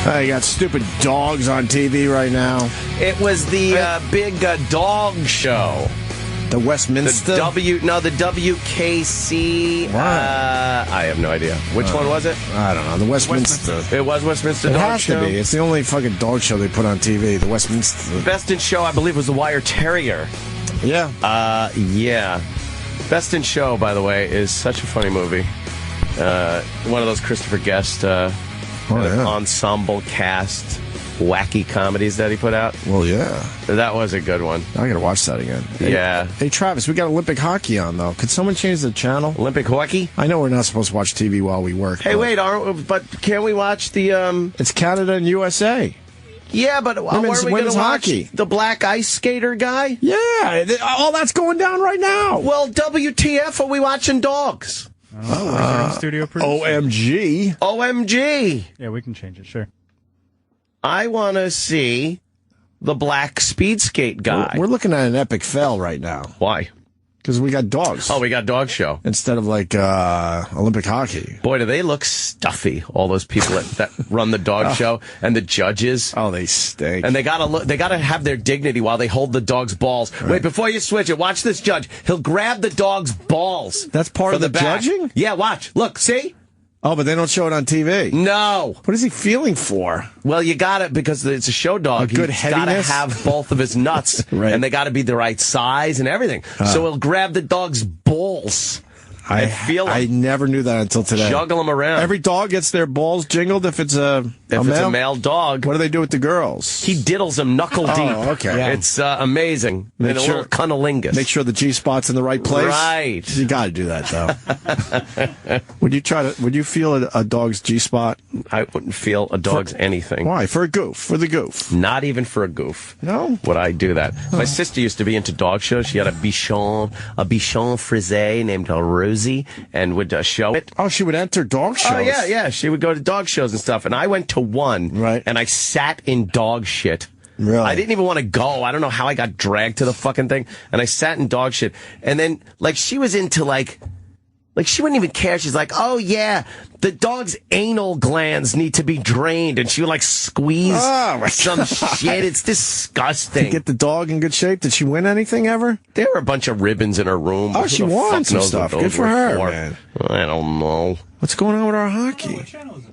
You got stupid dogs on TV right now. It was the big dog show. The Westminster? The WKC. I have no idea. Which one was it? I don't know. The Westminster. It was Westminster It Dog has Show? to be. It's the only fucking dog show they put on TV. The Westminster. Best in Show, I believe, was the Wire Terrier. Yeah. Yeah. Best in Show, by the way, is such a funny movie. One of those Christopher Guest ensemble cast wacky comedies that he put out. Well, yeah. That was a good one. I gotta watch that again. Yeah. Hey, Travis, we got Olympic hockey on, though. Could someone change the channel? Olympic hockey? I know we're not supposed to watch TV while we work. Hey, wait, but can we watch the... It's Canada and USA. Yeah, but are we going to watch hockey. The black ice skater guy? Yeah, all that's going down right now. Well, WTF, are we watching dogs? Studio producer. OMG. OMG. Yeah, we can change it, sure. I want to see the black speed skate guy. We're looking at an epic fail right now. Why? Because we got dogs. Oh, we got dog show. Instead of, like, Olympic hockey. Boy, do they look stuffy, all those people that run the dog show and the judges. Oh, they stink. And they gotta have their dignity while they hold the dog's balls. Right. Wait, before you switch it, watch this judge. He'll grab the dog's balls. That's part of the judging? Yeah, watch. Look, see? Oh, but they don't show it on TV. No. What is he feeling for? Well, you got it because it's a show dog. A good He's got to have both of his nuts, right. And they got to be the right size and everything. So he'll grab the dog's balls. I never knew that until today. Juggle them around. Every dog gets their balls jingled if it's a male dog. What do they do with the girls? He diddles them knuckle deep. Oh, okay. Yeah. It's amazing. And a little cunnilingus. Make sure the G-spot's in the right place. Right. You got to do that, though. Would you feel a dog's G-spot? I wouldn't feel a dog's anything. Why? For a goof. For the goof. Not even for a goof. No? Would I do that? My sister used to be into dog shows. She had a bichon frisé named Rosie and would show it. Oh, she would enter dog shows? Oh, yeah. She would go to dog shows and stuff. And I went to one, right? And I sat in dog shit. Really? I didn't even want to go. I don't know how I got dragged to the fucking thing. And I sat in dog shit. And then, she was into, she wouldn't even care. She's like, oh, yeah, the dog's anal glands need to be drained. And she would, squeeze some shit. It's disgusting. To get the dog in good shape? Did she win anything ever? There were a bunch of ribbons in her room. Oh, she won some stuff. Good for her, man. I don't know. What's going on with our hockey?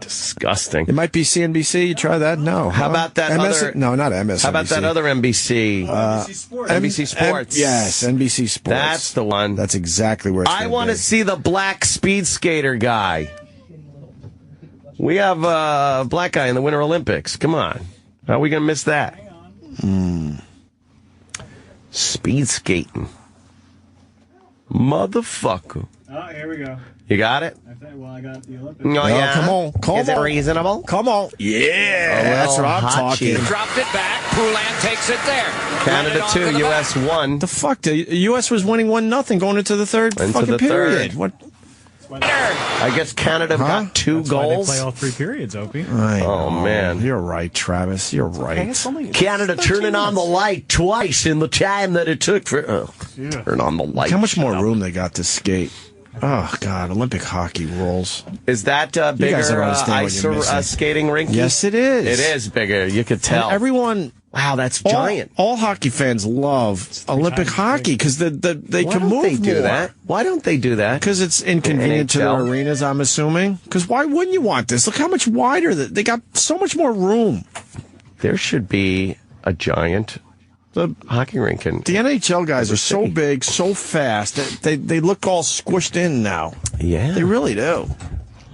Disgusting. It might be CNBC. You try that? No. How about that other... No, not MSNBC. How about that other NBC? NBC Sports. NBC Sports. Yes, NBC Sports. That's the one. That's exactly where it's I want to see the black speed skater guy. We have a black guy in the Winter Olympics. Come on. How are we going to miss that? Speed skating. Motherfucker. Oh, here we go. You got it? I got the Olympics. Oh, yeah? Come on. Is it reasonable? Come on. Yeah. That's what I'm talking. Dropped it back. Poulan takes it there. Canada 2, U.S. 1. The fuck? The U.S. was winning 1-0 going into the third period. What? I guess Canada got 2 That's goals. Why they play all 3 periods, Opie. Oh, man. You're right, Travis. You're right. Canada turning on the light twice in the time that it took for... Turn on the light. How much more room they got to skate? Oh, God. Olympic hockey rules. Is that bigger ice skating rink? Yes, it is. It is bigger. You could tell. And everyone... Wow, that's giant. All hockey fans love Olympic hockey because they can move more. Why don't they do that? Why don't they do that? Because it's inconvenient to their arenas, I'm assuming. Because why wouldn't you want this? Look how much wider. They got so much more room. There should be a giant hockey rink. The NHL guys are so big, so fast. They look all squished in now. Yeah. They really do.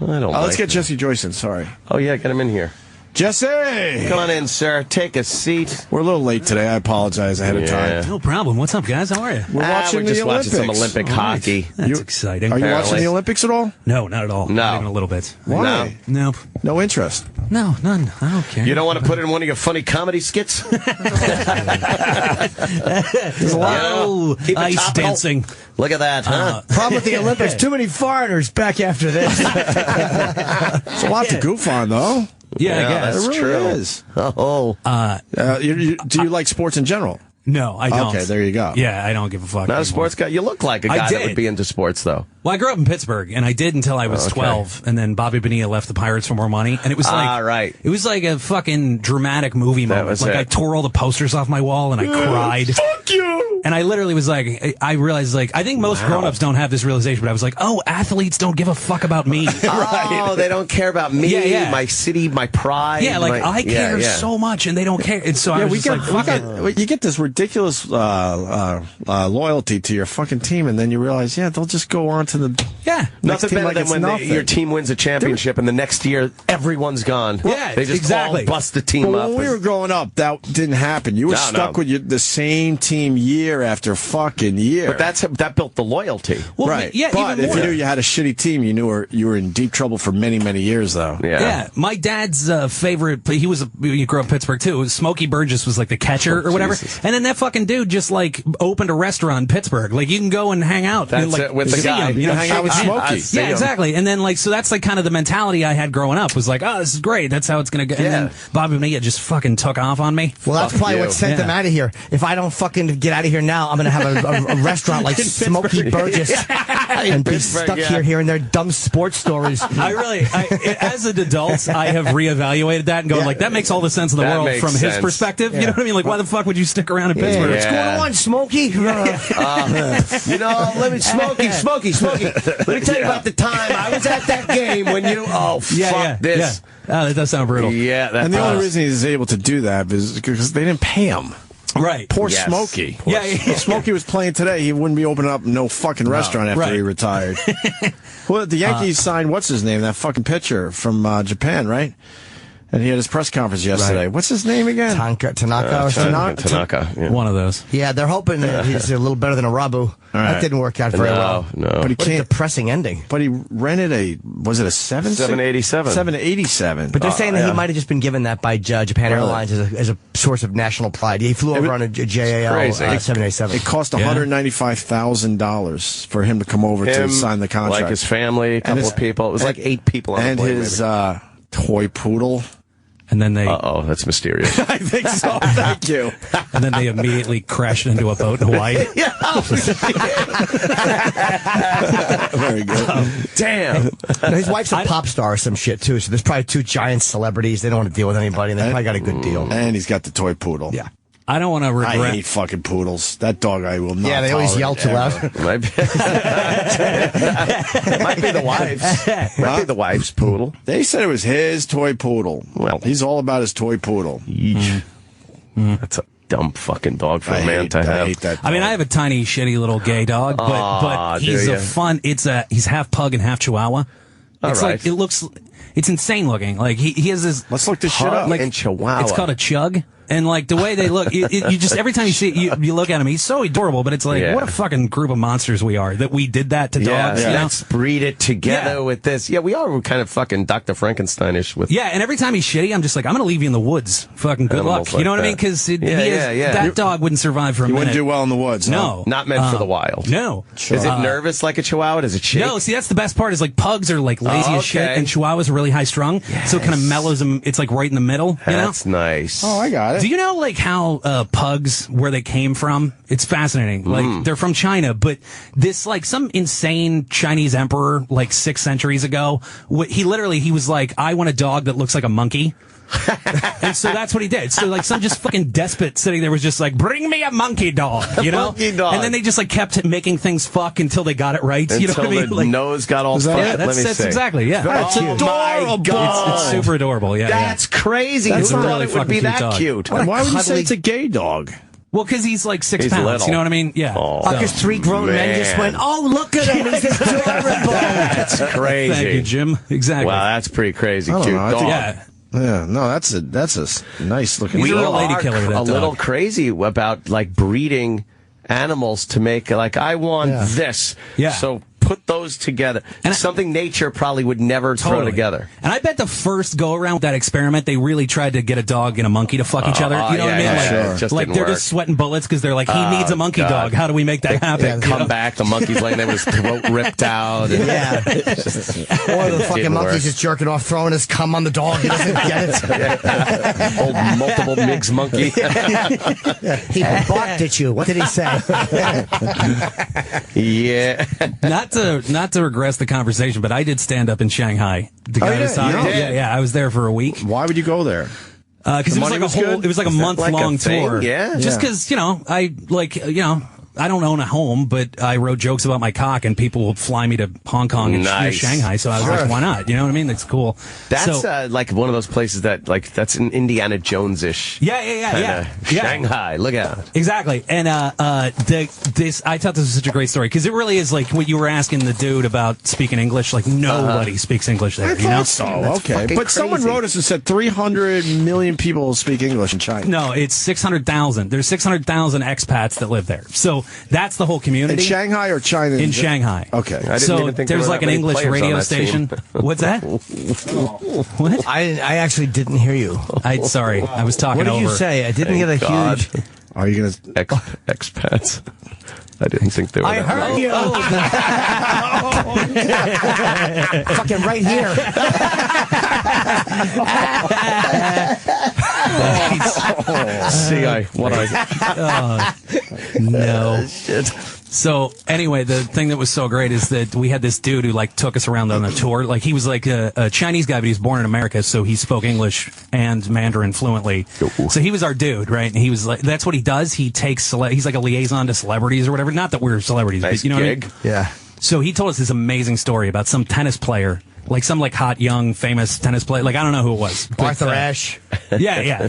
I don't Let's get Jesse Joyce in. Sorry. Oh, yeah, get him in here. Jesse! Come on in, sir. Take a seat. We're a little late today. I apologize ahead of time. No problem. What's up, guys? How are you? We're watching just the Olympics. watching some Olympic hockey. That's exciting. Are you watching the Olympics at all? No, not at all. No. Not even a little bit. Why? Nope. No interest? No, none. I don't care. You don't want to put in one of your funny comedy skits? There's a lot of ice dancing. Look at that, huh? Problem with the Olympics, too many foreigners back after this. It's a lot to goof on, though. Yeah, I guess. That's it really true. is. Oh. Do you like sports in general? No, I don't. Okay, there you go. Yeah, I don't give a fuck. Not anymore. a sports guy. You look like a guy that would be into sports, though. Well, I grew up in Pittsburgh, and I did until I was 12, and then Bobby Bonilla left the Pirates for more money, and it was like, right. It was like a fucking dramatic movie moment. was Like it. I tore all the posters off my wall, and I cried. Fuck you! And I literally was like, I realized, like, I think most grown-ups don't have this realization, but I was like, oh, athletes don't give a fuck about me. Oh, they don't care about me, my city, my pride. Yeah, like, I care so much, and they don't care. And so I was just like, fuck it. You get this ridiculous loyalty to your fucking team, and then you realize, they'll just go on to the Nothing team better like than it's when nothing. your team wins a championship and the next year everyone's gone. Yeah, they just exactly. all bust the team But up. when we were growing up, that didn't happen. You were stuck with the same team year after fucking year. But that built the loyalty. Well, right. Yeah, but even if more. you knew you had a shitty team, you knew you were in deep trouble for many, many years, though. Yeah, my dad's favorite, he grew up in Pittsburgh too. It was Smokey Burgess was like the catcher or whatever. Jesus. And then that fucking dude just like opened a restaurant in Pittsburgh. Like you can go and hang out. That's like, it, with the see guy. him, You know, hang out with Smokey. Yeah, exactly. And then like, so that's like kind of the mentality I had growing up was like, oh, this is great. That's how it's going to go. And then Bobby Bonilla just fucking took off on me. Well, that's probably what sent them out of here. If I don't fucking get out of here now, I'm going to have a restaurant like Smokey Burgess and be stuck here hearing their dumb sports stories. As an adult, I have reevaluated that and going like, that makes all the sense in the world from his perspective. You know what I mean? Like, why the fuck would you stick around in Pittsburgh? What's going on, Smokey? Let me, Smokey. Let me tell you about the time I was at that game when you. Oh, fuck this. Yeah. Oh, that does sound brutal. Yeah, that And the only reason he's able to do that is because they didn't pay him. Right. Poor Smokey. If Smokey was playing today, he wouldn't be opening up no fucking restaurant after he retired. Well, the Yankees signed, what's his name? That fucking pitcher from Japan, right? And he had his press conference yesterday. Right. What's his name again? Tanaka. Yeah. One of those. Yeah, they're hoping that he's a little better than Arabu. That didn't work out very well. No. But he can't. A depressing ending. But he rented was it a 787? 787. But they're saying that he might have just been given that by Japan Airlines as a source of national pride. He flew over on a JAL 787. It cost $195,000 for him to come over to sign the contract. Like his family, a couple of people. It was like 8 people on the plane. And his toy poodle. And then they... that's mysterious. I think so. Thank you. And then they immediately crashed into a boat in Hawaii. Very good. Damn. His wife's a pop star or some shit, too, so there's probably 2 giant celebrities. They don't want to deal with anybody, and they probably got a good deal. And he's got the toy poodle. Yeah. I don't want to regret... I hate fucking poodles. That dog I will not Yeah, they always yell too loud. Might be the wife's. Might be the wife's poodle. They said it was his toy poodle. Well, he's all about his toy poodle. That's a dumb fucking dog for a man to have. I hate that dog. I mean, I have a tiny, shitty little gay dog, but he's he's half pug and half Chihuahua. It's like, it's insane looking. Like, he has this... Let's look this shit up. Like, and Chihuahua. It's called a chug. And like the way they look, you just every time you see it, you look at him. He's so adorable, but it's like what a fucking group of monsters we are that we did that to dogs. Yeah. Let's breed it together with this. Yeah, we are. We're kind of fucking Dr. Frankensteinish with. Yeah, and every time he's shitty, I'm just like, I'm gonna leave you in the woods. Fucking good luck. Like you know what I mean? Because that dog wouldn't survive for a minute. Wouldn't do well in the woods. No, not meant for the wild. No. Is it nervous like a Chihuahua? Does it shake? No. See, that's the best part. Is like pugs are like lazy as shit, and Chihuahuas are really high strung. Yes. So it kind of mellows them. It's like right in the middle. That's nice. Oh, I got it. Do you know like how pugs, where they came from? It's fascinating. Like they're from China, but this like some insane Chinese emperor like 6 centuries ago, he was like, I want a dog that looks like a monkey. And so that's what he did. So like some just fucking despot sitting there was just like, bring me a monkey dog, you know? Monkey dog. And then they just like kept making things fuck until they got it right. You know what I mean? The Like, nose got all fucked. yeah, that's exactly, yeah. That's adorable. It's super adorable, yeah. That's crazy. That's Who a thought really it would fucking be cute that dog. cute? Why would you say it's a gay dog? Well, because he's like 6 pounds. Little. You know what I mean? Yeah. Because 3 grown men just went, oh, look at him. He's adorable. That's crazy. Thank you, Jim. Exactly. Wow, that's pretty crazy. I don't Cute know, I dog. think- Yeah. Yeah, no, that's a nice looking. He's a real lady are killer, that a dog. little crazy about like breeding animals to make like I want this. Yeah. So put those together. And something nature probably would never throw together. And I bet the first go around with that experiment, they really tried to get a dog and a monkey to fuck each other. You know what I mean? Like they're just sweating bullets because they're like, he needs a monkey dog. How do we make that happen? They come back, the monkey's laying there with his throat ripped out. And or the fucking monkey's just jerking off, throwing his cum on the dog. He doesn't get it. Old multiple Miggs monkey. He barked at you. What did he say? Yeah. Not to regress the conversation, but I did stand up in Shanghai. The guy was talking. Yeah, I was there for a week. Why would you go there? Because it was like a month-long tour. Yeah. Just because, I don't own a home, but I wrote jokes about my cock, and people would fly me to Hong Kong and Shanghai. So I was like, why not? You know what I mean? That's cool. That's like one of those places that's an Indiana Jones-ish. Yeah. Shanghai, look out. Exactly. And I thought this was such a great story because it really is like what you were asking the dude about speaking English. Like nobody speaks English there. I thought so. Okay, but someone wrote us and said 300 million people speak English in China. No, it's 600,000. There's 600,000 expats that live there. So that's the whole community. In Shanghai or China? In Shanghai. Okay. I didn't even think there's like an English radio station. What's that? What? I actually didn't hear you. Sorry, I was talking over. What did you say? I didn't get a huge... Are you going to... Expats. I didn't think they were. I heard you. Fucking right here. No. Shit. So anyway, the thing that was so great is that we had this dude who like took us around on the tour. Like he was like a Chinese guy, but he was born in America, so he spoke English and Mandarin fluently. So he was our dude, right? And he was like, that's what he does. He takes he's like a liaison to celebrities or whatever. Not that we're celebrities, but you know what I mean? Yeah. So he told us this amazing story about some tennis player. Like some like hot, young, famous tennis player. Like I don't know who it was. But, Arthur Ashe. Yeah.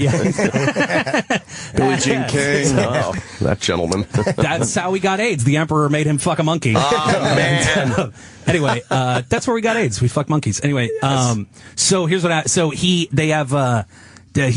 Billie Jean King. Oh, that gentleman. That's how we got AIDS. The emperor made him fuck a monkey. Oh, man. Anyway, that's where we got AIDS. We fucked monkeys. Anyway, so here's what he's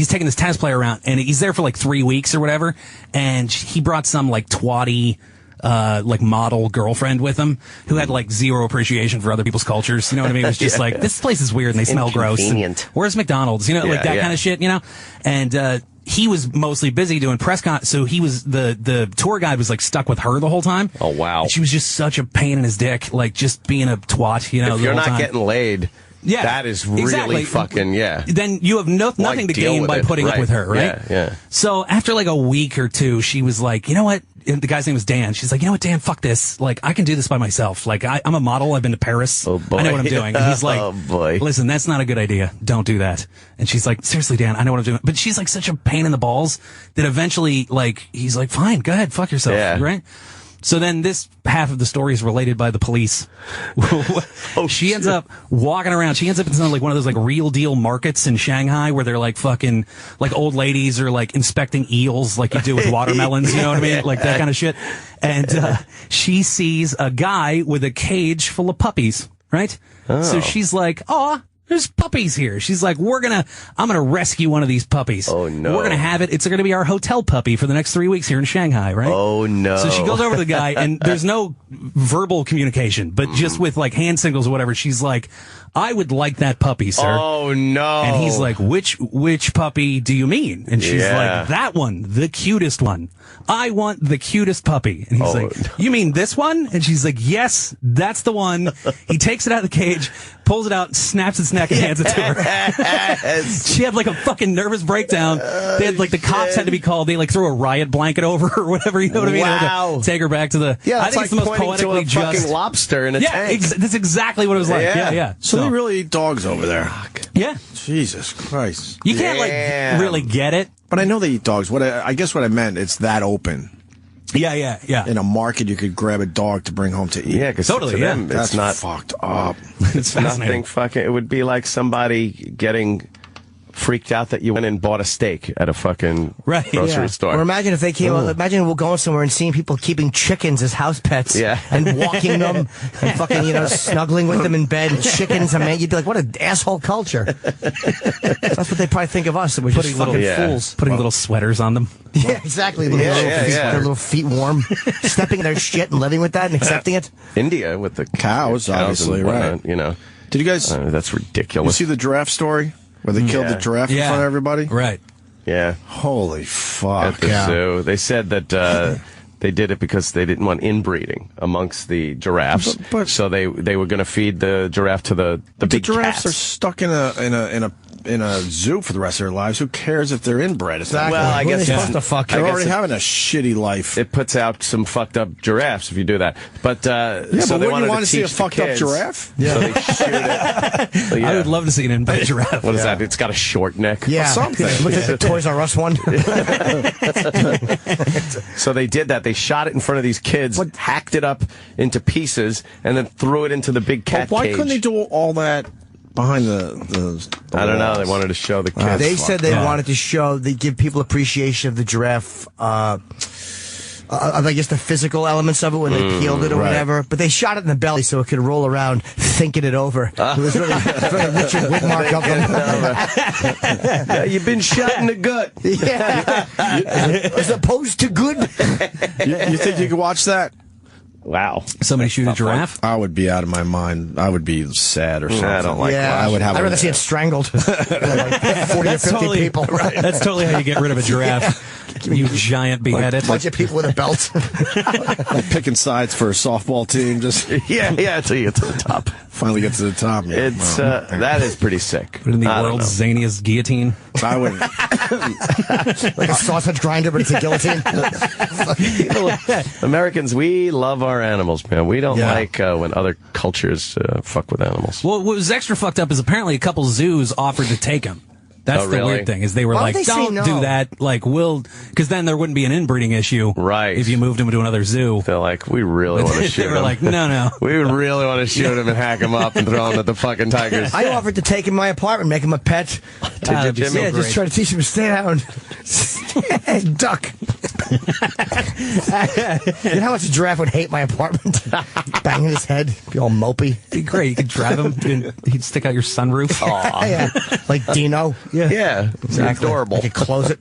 taking this tennis player around, and he's there for like 3 weeks or whatever, and he brought some like twatty like model girlfriend with him who had like zero appreciation for other people's cultures. You know what I mean? It was just like, this place is weird and they smell gross. And where's McDonald's? You know, like that kind of shit, you know? And, he was mostly busy doing so he was, the tour guide was like stuck with her the whole time. Oh, wow. And she was just such a pain in his dick, like just being a twat, you know, if you're not getting laid. Yeah, that is really fucking, Then you have nothing to gain by putting up with her, right? Yeah. So after like a week or two, she was like, you know what? And the guy's name was Dan. She's like, you know what, Dan, fuck this. Like, I can do this by myself. Like, I'm a model. I've been to Paris. Oh, boy. I know what I'm doing. And he's like, oh, boy. Listen, that's not a good idea. Don't do that. And she's like, seriously, Dan, I know what I'm doing. But she's like such a pain in the balls that eventually, like, he's like, fine, go ahead, fuck yourself. Right? So then this half of the story is related by the police. She ends up walking around. She ends up in like one of those like real deal markets in Shanghai where they're like fucking like old ladies are like inspecting eels like you do with watermelons. You know what I mean? Like that kind of shit. And she sees a guy with a cage full of puppies, right? Oh. So she's like, "Oh, there's puppies here." She's like, I'm gonna rescue one of these puppies. Oh, no. We're gonna have it. It's gonna be our hotel puppy for the next 3 weeks here in Shanghai, right? Oh, no. So she goes over to the guy, and there's no verbal communication, but just with like hand signals or whatever, she's like, I would like that puppy, sir. Oh, no. And he's like, which puppy do you mean? And she's like, that one, the cutest one. I want the cutest puppy. And he's like, you mean this one? And she's like, yes, that's the one. He takes it out of the cage, pulls it out, snaps its neck, and hands it to her. She had like a fucking nervous breakdown. They had like the cops had to be called. They like threw a riot blanket over her or whatever. You know what I mean? Wow. Take her back to the. Yeah, I think it's the most poetically to a fucking lobster in a tank. That's exactly what it was like. Yeah. So they really eat dogs over there. Yeah. Jesus Christ. You can't like really get it. But I know they eat dogs. I guess what I meant, it's that open. Yeah. In a market, you could grab a dog to bring home to eat. Yeah, because totally, to them, that's it's not fucked up. It's fascinating. Nothing fucking. It would be like somebody getting freaked out that you went and bought a steak at a fucking grocery store. Or imagine if they came. Imagine we're going somewhere and seeing people keeping chickens as house pets. Yeah. And walking them and fucking snuggling with them in bed. Chickens. I mean, you'd be like, what an asshole culture. That's what they probably think of us. That we're just fucking fools. Putting little sweaters on them. Yeah, exactly. Their little feet warm, stepping in their shit and living with that and accepting it. India with the cows obviously, right? Did you guys? That's ridiculous. You see the giraffe story where they killed the giraffe in front of everybody? Right. Yeah. Holy fuck. At the zoo, they said that they did it because they didn't want inbreeding amongst the giraffes. So they were going to feed the giraffe to the big giraffes cats. are stuck in a zoo for the rest of their lives. Who cares if they're inbred? Exactly. Well, I guess they're supposed to fuck. They're already having a shitty life. It puts out some fucked up giraffes if you do that. But so but they wouldn't wanted you want to see a teach the fucked up kids. giraffe? Yeah. So they shoot it. So, I would love to see an inbred giraffe. What is that? It's got a short neck. Yeah, something. Look at the Toys R Us one. So they did that. They shot it in front of these kids, hacked it up into pieces, and then threw it into the big cat Why cage. couldn't they do all that behind the I don't know. walls? They wanted to show the kids. They said they wanted to show, they give people appreciation of the giraffe, I guess the physical elements of it when they peeled it or whatever. But they shot it in the belly so it could roll around thinking it over. It was really Richard Widmark of them. Yeah, you've been shot in the gut. Yeah. As opposed to good. You think you could watch that? Wow. Somebody shoot a giraffe? I would be out of my mind. I would be sad or something. I don't like Yeah, I would have. I'd rather see it strangled. Like 40 or 50 people. Right. That's totally how you get rid of a giraffe. You giant beheaded. Bunch of people with a belt. picking sides for a softball team. Just yeah, until you get to the top. Finally get to the top. Yeah. It's that is pretty sick. Put in the world's zaniest guillotine. I would. Like a sausage grinder, but it's a guillotine. Americans, we love our animals, man. We don't like when other cultures fuck with animals. Well, what was extra fucked up is apparently a couple zoos offered to take him. That's the weird thing, is they were like, don't do that. Like, because then there wouldn't be an inbreeding issue. Right. If you moved him to another zoo. They're like, we really want to shoot him. They were like, no. We really want to shoot him and hack him up and throw him at the fucking tigers. I offered to take him in my apartment, make him a pet. Did you, Jimmy? Yeah, just try to teach him to stay down. Duck. You know how much a giraffe would hate my apartment? Banging his head, be all mopey. Be great. You could drive him, and he'd stick out your sunroof. Yeah. Like Dino. Yeah, Exactly. adorable. I could close it.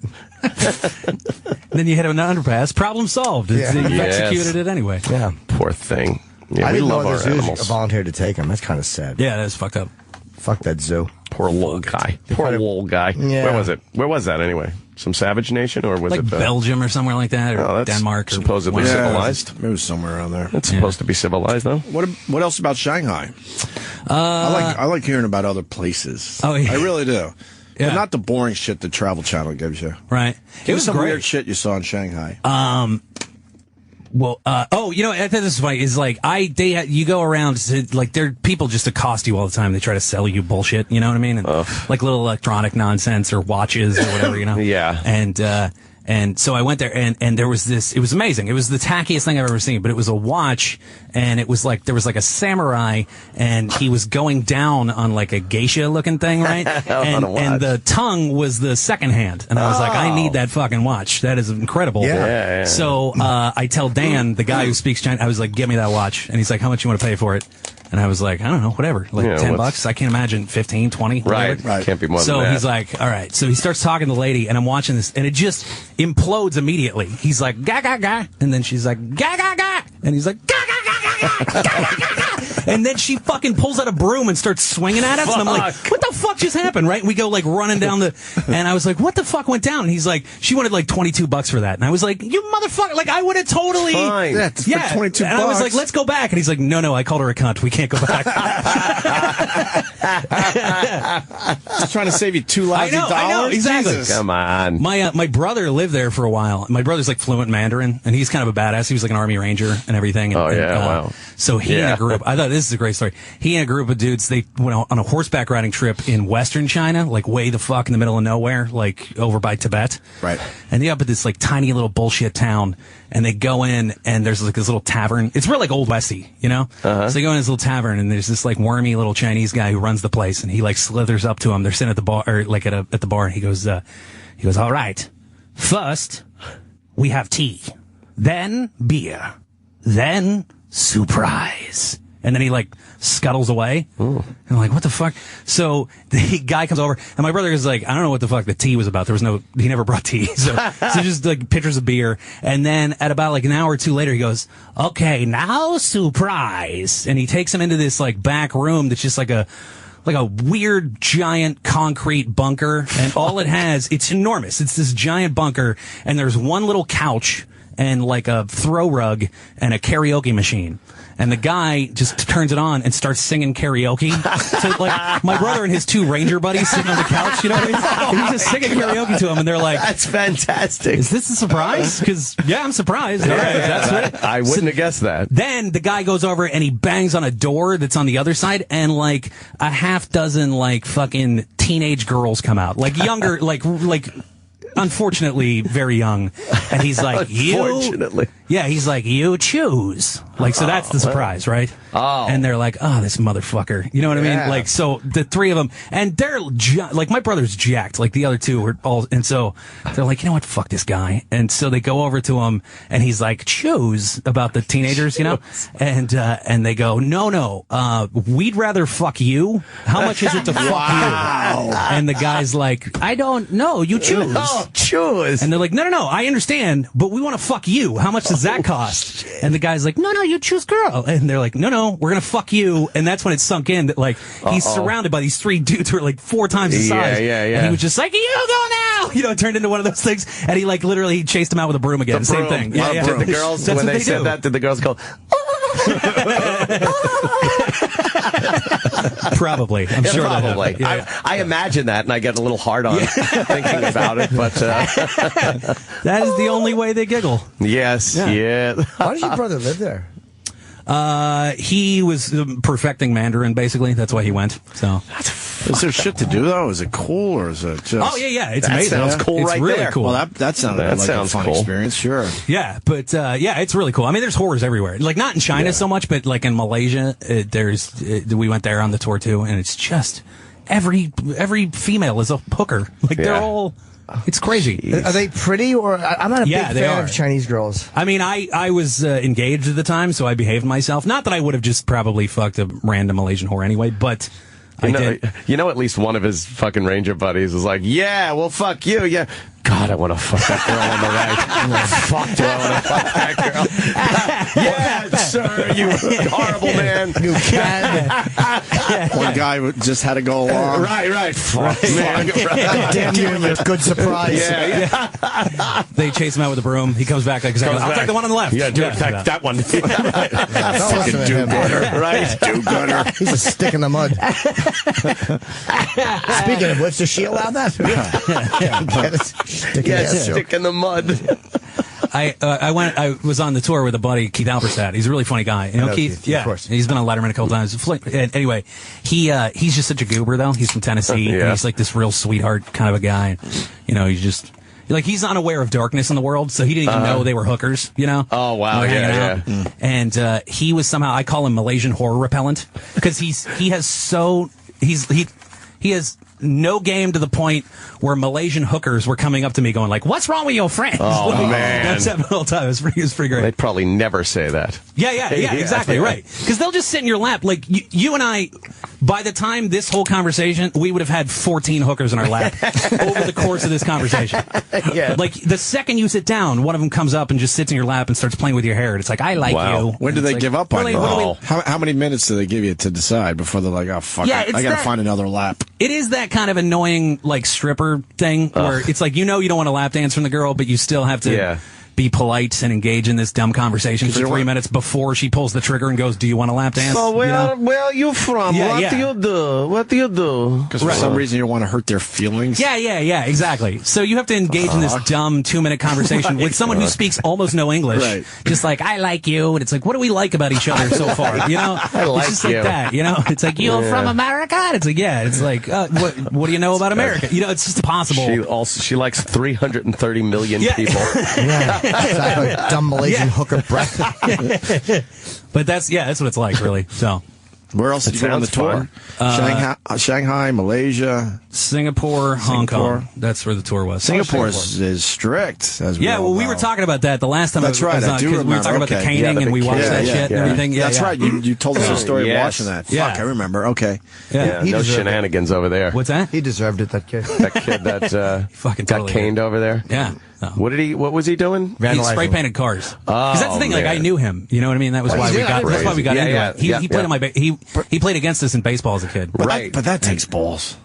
Then you hit him an underpass. Problem solved. You've executed it anyway. Yeah. Poor thing. Yeah, I we didn't love know our the zoos animals. volunteered to take him. That's kind of sad. Yeah, that's fucked up. Fuck that zoo. Poor little guy. Poor little guy. Yeah. Where was it? Where was that anyway? Some savage nation, or was Like it Belgium or somewhere like that, or that's Denmark. Or supposedly whatever. civilized. It was somewhere around there. It's supposed to be civilized, though. What else about Shanghai? I like hearing about other places. Oh, yeah. I really do. Yeah. But not the boring shit the Travel Channel gives you. Right. It was some weird shit you saw in Shanghai. Well, you know, I think this is funny. Is like you go around to, like, there people just accost you all the time. They try to sell you bullshit. You know what I mean? And, like little electronic nonsense or watches or whatever. You know? Yeah. And so I went there, and there was this. It was amazing. It was the tackiest thing I've ever seen. But it was a watch, and it was like there was like a samurai, and he was going down on like a geisha looking thing, right? and the tongue was the second hand, and I was like, I need that fucking watch. That is incredible. Yeah. So I tell Dan, the guy who speaks Chinese, I was like, get me that watch, and he's like, how much you want to pay for it? And I was like, I don't know, whatever, like $10. I can't imagine 15, 20. Right. Can't be more than that. So he's like, all right. So he starts talking to the lady, and I'm watching this, and it just implodes immediately. He's like, ga ga ga, and then she's like, ga ga ga, and he's like, ga ga ga ga ga, ga ga ga. And then she fucking pulls out a broom and starts swinging at us, and I'm like, what the fuck just happened? Right? And we go like running down and I was like, what the fuck went down? And he's like, she wanted like $22 for that, and I was like, you motherfucker! Like I would have totally, fine. Yeah, for $22. And I was like, let's go back, and he's like, no, I called her a cunt. We can't go back. Just trying to save you $2 lousy dollars. I know, exactly. Jesus. Come on. My brother lived there for a while. My brother's like fluent Mandarin, and he's kind of a badass. He was like an Army Ranger and everything. And, Oh, yeah, wow. So he and a group. I thought this is a great story. He and a group of dudes, they went on a horseback riding trip in western China, like way the fuck in the middle of nowhere, like over by Tibet. Right. And they up at this like tiny little bullshit town, and they go in, and there's like this little tavern. It's real like Old Westy, you know? So they go in this little tavern, and there's this like wormy little Chinese guy who runs the place, and he like slithers up to him. They're sitting at the bar, or like at the bar, and he goes, all right, first we have tea, then beer, then surprise. And then he like scuttles away. Ooh. And I'm like, what the fuck? So the guy comes over, and my brother is like, I don't know what the fuck the tea was about. He never brought tea. So just like pitchers of beer. And then at about like an hour or two later, he goes, okay, now surprise. And he takes him into this like back room that's just like a weird giant concrete bunker. And all it has, it's enormous. It's this giant bunker. And there's one little couch and like a throw rug and a karaoke machine. And the guy just turns it on and starts singing karaoke. So, like, my brother and his two ranger buddies sitting on the couch, you know what I mean? And he's just singing karaoke to him, and they're like, that's fantastic. Is this a surprise? Because, yeah, I'm surprised. All right, that's it. I wouldn't have guessed that. Then the guy goes over and he bangs on a door that's on the other side, and, like, a half dozen, like, fucking teenage girls come out. Like, younger, like unfortunately, very young. And he's like, Unfortunately. He's like, you choose. Like, so that's the surprise, right? Oh. And they're like, oh, this motherfucker. You know what I mean? Like, so the three of them, and they're, like, my brother's jacked. Like, the other two were all, and so they're like, you know what? Fuck this guy. And so they go over to him, and he's like, choose about the teenagers, you know? And they go, no, we'd rather fuck you. How much is it to fuck you? And the guy's like, I don't know. You choose. Oh, choose. And they're like, no, I understand, but we want to fuck you. How much does that cost? And the guy's like, no, you choose girl. And they're like, no, we're going to fuck you. And that's when it sunk in that, like, he's surrounded by these three dudes who are like 4 times his size. Yeah. And he was just like, you go now. You know, it turned into one of those things. And he, like, literally chased him out with a broom again. Same thing. Yeah. Did the girls, when they said that, did the girls go, Probably. I'm sure probably. I imagine that, and I get a little hard on thinking about it. But that is the only way they giggle. Yes. Yeah. Why does your brother live there? He was perfecting Mandarin, basically. That's why he went. So, is there shit to do though? Is it cool or is it just? Oh yeah, it's that amazing. Sounds cool, it's right really there. Cool. Well, that sounded like a fun experience. Sure. Yeah, but it's really cool. I mean, there's horrors everywhere. Like not in China so much, but like in Malaysia, we went there on the tour too, and it's just every female is a hooker. Like they're all. It's crazy. Are they pretty, or I'm not a big fan of Chinese girls. I mean, I was engaged at the time, so I behaved myself. Not that I would have just probably fucked a random Malaysian whore anyway, but I did. You know, at least one of his fucking ranger buddies was like, "Yeah, well, fuck you, yeah." God, I want to fuck that girl on the right. Fuck, do I want to fuck that girl? Yeah, sir, you horrible man. You can. One guy just had to go along. Right. Fuck, man. Damn you and your good surprise. Yeah. They chase him out with a broom. He comes back like, I'll take the one on the left. Yeah, that one. Fucking do-gooder. Right, do-gooder. He's a stick in the mud. Speaking of which, does she allow that? Stick in the mud. I was on the tour with a buddy, Keith Alberstadt. He's a really funny guy. You know Keith? Yeah. Of course. He's been on Letterman a couple times. Anyway, he's just such a goober though. He's from Tennessee. And he's like this real sweetheart kind of a guy. And, you know, he's just like, he's unaware of darkness in the world, so he didn't even know they were hookers, you know? Oh, wow. Yeah. And he was somehow, I call him Malaysian horror repellent, because he has no game to the point where Malaysian hookers were coming up to me going like, what's wrong with your friend? Oh, like, man. That's happened all the time. It was pretty great. They'd probably never say that. Yeah, exactly, right. Because they'll just sit in your lap. Like, you and I, by the time this whole conversation, we would have had 14 hookers in our lap over the course of this conversation. Yeah. Like, the second you sit down, one of them comes up and just sits in your lap and starts playing with your hair. And it's like, I like you. When do they give up on you? Really, How many minutes do they give you to decide before they're like, oh, fuck, I got to find another lap? It is that kind of annoying, like, stripper thing where it's like, you know, you don't want a lap dance from the girl, but you still have to be polite and engage in this dumb conversation for 3 minutes before she pulls the trigger and goes, "Do you want a lap dance?" So where are you from? What do you do? What do you do? Because for some reason you don't want to hurt their feelings. Yeah, exactly. So you have to engage in this dumb 2-minute conversation with someone who speaks almost no English. Right. Just like, I like you. And it's like, what do we like about each other so far? You know? I like it's just you. like that, you know? It's like, you're from America? And it's like, yeah. It's like, what do you know about America? You know, it's just impossible. She likes 330 million people. Yeah, exactly. Dumb Malaysian hooker breath. But that's what it's like, really. So. Where else did you go on the tour? Shanghai, Malaysia, Singapore, Hong Kong. That's where the tour was. Singapore is strict. As we we were talking about that the last time. That's right. I do remember. We were talking about the caning and we watched that shit and everything. Yeah, that's right. You told us the story of watching that. Yeah. Fuck, I remember. Okay. Yeah, no shenanigans over there. What's that? He deserved it, that kid. That kid that fucking got totally caned over there. Yeah. No. What was he doing? He spray painted cars. Because that's the thing. man. Like I knew him. You know what I mean? That was why we got. That's why we got into it. He played on my. He played against us in baseball as a kid. Right. But that takes balls.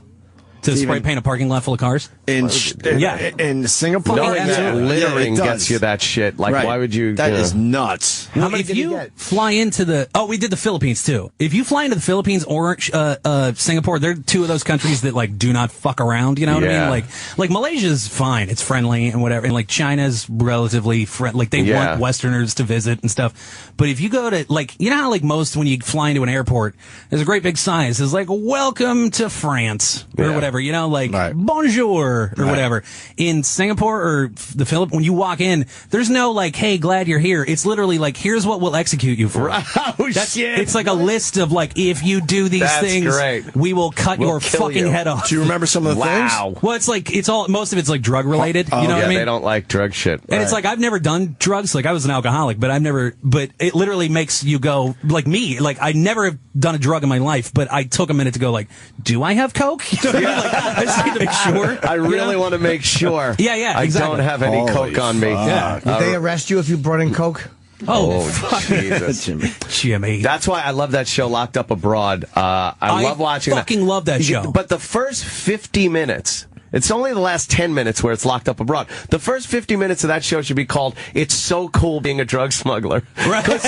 To spray paint a parking lot full of cars? In Singapore? Knowing that littering it gets you that shit. Like, why would you? That is nuts. Well, if you fly into the... Oh, we did the Philippines, too. If you fly into the Philippines or Singapore, they're two of those countries that, like, do not fuck around, you know what I mean? Like Malaysia's fine. It's friendly and whatever. And, like, China's relatively... Like, they want Westerners to visit and stuff. But if you go to... Like, you know how, like, most when you fly into an airport, there's a great big sign. It says, like, welcome to France or whatever. You know, like bonjour or whatever. In Singapore or the Philippines, when you walk in, there's no like, hey, glad you're here. It's literally like, here's what we'll execute you for. Oh, shit. It's like a list of like, if you do these things, we will cut your fucking head off. Do you remember some of the things? Well, it's like, most of it's like drug related. You know what I mean? They don't like drug shit. And it's like, I've never done drugs. Like, I was an alcoholic, but it literally makes you go, like me, like, I never have done a drug in my life, but I took a minute to go, like, do I have coke? You know what I mean? Like, I just need to make sure. I really want to make sure. Yeah, exactly. I don't have any coke on me. Yeah. Did they arrest you if you brought in coke? Oh, Jesus. Jimmy. That's why I love that show, Locked Up Abroad. I love watching that. I fucking love that show. But the first 50 minutes... It's only the last 10 minutes where it's Locked Up Abroad. The first 50 minutes of that show should be called "It's So Cool Being a Drug Smuggler." Right. Because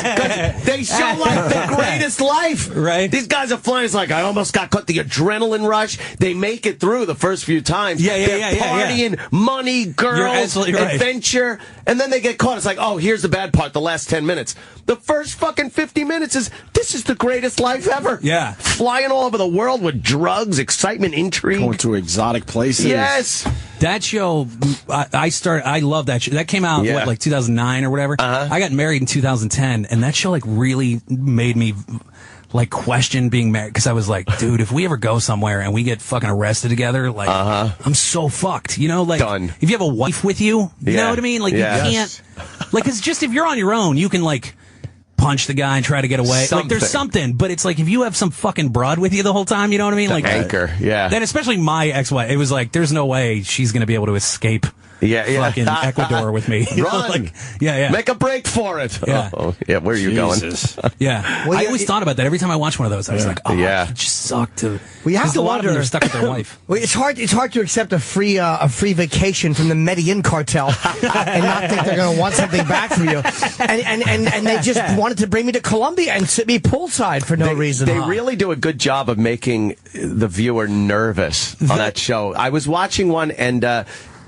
they show like the greatest life. Right. These guys are flying. It's like, I almost got caught. The adrenaline rush. They make it through the first few times. They're partying, money, girls, adventure. And then they get caught. It's like, oh, here's the bad part, the last 10 minutes. The first fucking 50 minutes this is the greatest life ever. Yeah. Flying all over the world with drugs, excitement, intrigue. Going to exotic places. Yes. That show, I love that show. That came out, like 2009 or whatever? I got married in 2010, and that show, like, really made me, like, question being married. Because I was like, dude, if we ever go somewhere and we get fucking arrested together, like, I'm so fucked. You know, like, if you have a wife with you, you know what I mean? Like, you can't, like, it's just if you're on your own, you can, like, punch the guy and try to get away. Like, there's something, but it's like if you have some fucking broad with you the whole time, you know what I mean? Like anchor, Then especially my ex-wife, it was like, there's no way she's going to be able to escape fucking Ecuador with me. Run. Like, Make a break for it. Yeah. Where are you going? Yeah. Well, I always thought about that. Every time I watched one of those, I was like, it just sucked to... Well, you have to a lot wonder, of them are stuck with their wife. Well, it's hard to accept a free vacation from the Medellin cartel and not think they're going to want something back from you. And they just wanted to bring me to Colombia and sit me poolside for no reason. They really do a good job of making the viewer nervous on that show. I was watching one and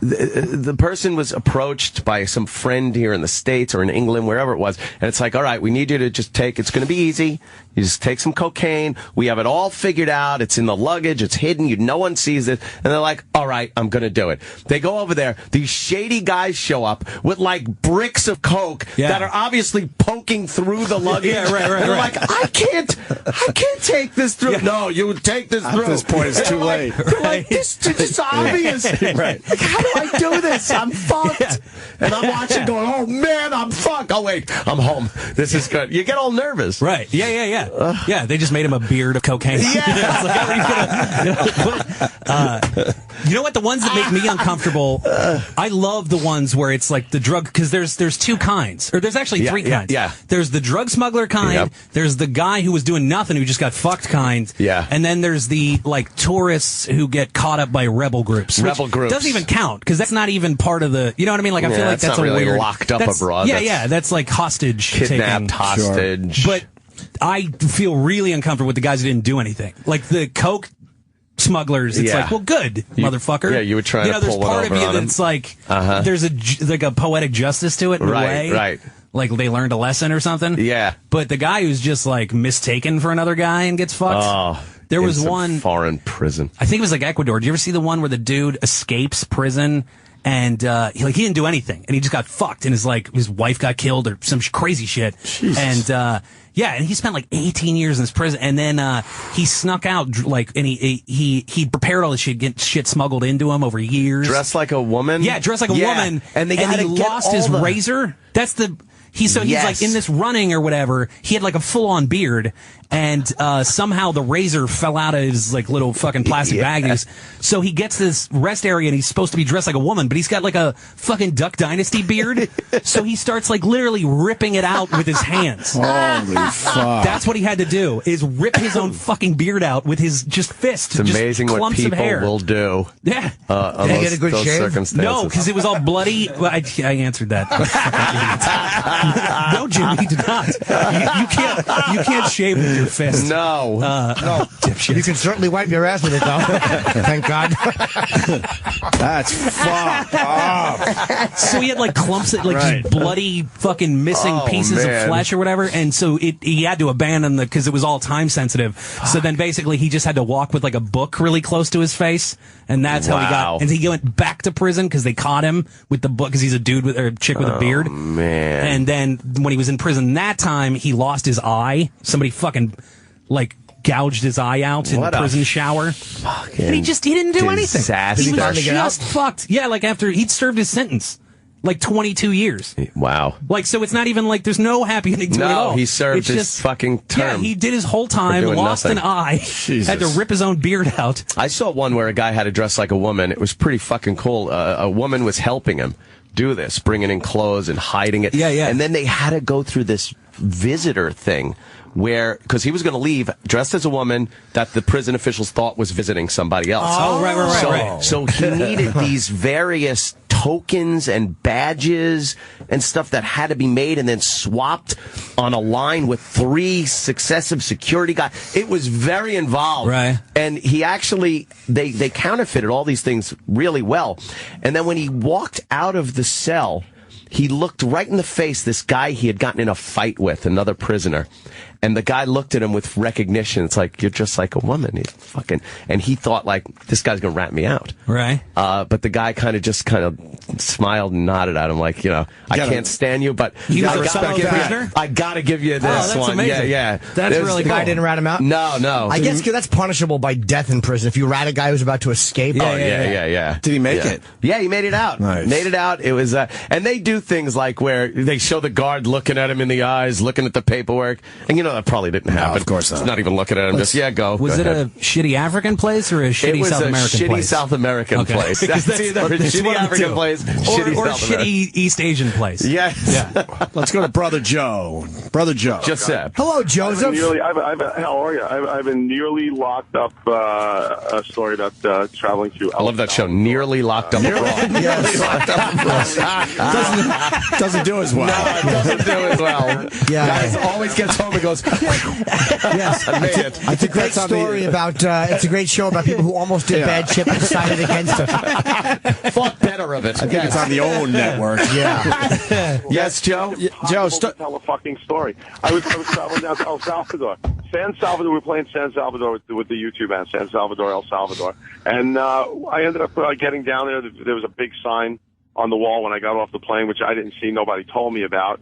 the person was approached by some friend here in the States or in England, wherever it was, and it's like, all right, we need you to just it's going to be easy. You just take some cocaine. We have it all figured out. It's in the luggage. It's hidden. No one sees it. And they're like, all right, I'm going to do it. They go over there. These shady guys show up with like bricks of coke that are obviously poking through the luggage. They're like, I can't take this through. No, you take this through. At this point, it's too late. They're like, this is obvious. Like, how do I do this? I'm fucked. And I'm watching going, oh man, I'm fucked. Oh wait, I'm home. This is good. You get all nervous. Right. Yeah. Yeah, they just made him a beard of cocaine. Yeah. It's like, You know what? The ones that make me uncomfortable, I love the ones where it's like the drug, because there's two kinds, or there's actually three kinds. Yeah. There's the drug smuggler kind. Yep. There's the guy who was doing nothing, who just got fucked kind. Yeah. And then there's the like tourists who get caught up by rebel groups. Rebel groups doesn't even count, because that's not even part of the. You know what I mean? Like I feel like that's not a really weird locked up abroad. Yeah, that's like hostage Kidnapped, taking. hostage. Sure. But I feel really uncomfortable with the guys who didn't do anything. Like the coke smugglers, it's like, well, good, motherfucker. Yeah, you were trying to pull one over on him. There's part of you that's like, there's a poetic justice to it in a way. Right. Like they learned a lesson or something. Yeah. But the guy who's just like mistaken for another guy and gets fucked. Oh, there was some one foreign prison. I think it was like Ecuador. Did you ever see the one where the dude escapes prison and he didn't do anything and he just got fucked and his wife got killed or some crazy shit. Jesus. And and he spent like 18 years in this prison, and then he snuck out and he prepared all this shit, get shit smuggled into him over years. Dressed like a woman? Yeah, dressed like a woman. And he lost his razor. That's the he's like in this running or whatever. He had like a full on beard, and somehow the razor fell out of his like little fucking plastic bag. So he gets this rest area, and he's supposed to be dressed like a woman, but he's got like a fucking Duck Dynasty beard. So he starts like literally ripping it out with his hands. Holy fuck! That's what he had to do, is rip his own fucking beard out with his just fist. It's amazing what people will do. Yeah. Did he get a good shave? No, because it was all bloody. Well, I answered that. No, Jim, he did not. You can't shave with your fist. No. No. You can certainly wipe your ass with it, though. Thank God. That's fucked up. So he had like clumps of just bloody fucking missing pieces of flesh or whatever, and so he had to abandon because it was all time sensitive. So then basically he just had to walk with like a book really close to his face, and that's how he got. And he went back to prison because they caught him with the book because he's a dude or a chick with a beard. Man. And then when he was in prison that time, he lost his eye. Somebody fucking like gouged his eye out in the prison shower. And he didn't do anything. He was just fucked. Yeah, like after he'd served his sentence. Like 22 years. Wow. Like, so it's not even like there's no happy ending to it at all. No, he served his fucking term. Yeah, he did his whole time, lost an eye, had to rip his own beard out. I saw one where a guy had to dress like a woman. It was pretty fucking cool. A woman was helping him do this, bringing in clothes and hiding it. Yeah. And then they had to go through this visitor thing where, because he was going to leave dressed as a woman that the prison officials thought was visiting somebody else. Oh, right. So he needed these various tokens and badges and stuff that had to be made and then swapped on a line with 3 successive security guys. It was very involved. Right. And he actually, they counterfeited all these things really well. And then when he walked out of the cell, he looked right in the face this guy he had gotten in a fight with, another prisoner. And the guy looked at him with recognition. It's like, you're just like a woman. And he thought, like, this guy's going to rat me out. Right. But the guy kind of smiled and nodded at him, like, I can't stand you, but he was a fellow prisoner? I got to give you this that's one. Amazing. Yeah. That's really cool. The guy didn't rat him out? No. I guess that's punishable by death in prison. If you rat a guy who's about to escape. Yeah. Did he make it? Yeah, he made it out. Nice. Made it out. It was, and they do things like where they show the guard looking at him in the eyes, looking at the paperwork, and that probably didn't happen. No, of course not. He's not even looking at him. Go. Was it a shitty African place or a shitty South American place? It was a shitty South American place. That's either a shitty African place or shitty East Asian place. Yes. Yeah. Let's go to Brother Joe. Brother Joe. Giuseppe. Hello, Joseph. How are you? I've been nearly locked up. A story about traveling to. I love that show. Nearly locked up abroad. Yes. Doesn't do as well. No, it doesn't do as well. Yeah. Guys always gets home and goes. Yes, I made it. It's a great story about. It's a great show about people who almost did bad shit and decided against it. Thought better of it. I think it's on the OWN network. Yeah. Yes, Joe. Joe, tell a fucking story. I was traveling down to El Salvador. San Salvador. We were playing San Salvador with the YouTube band San Salvador, El Salvador, and I ended up getting down there. There was a big sign on the wall when I got off the plane, which I didn't see. Nobody told me about.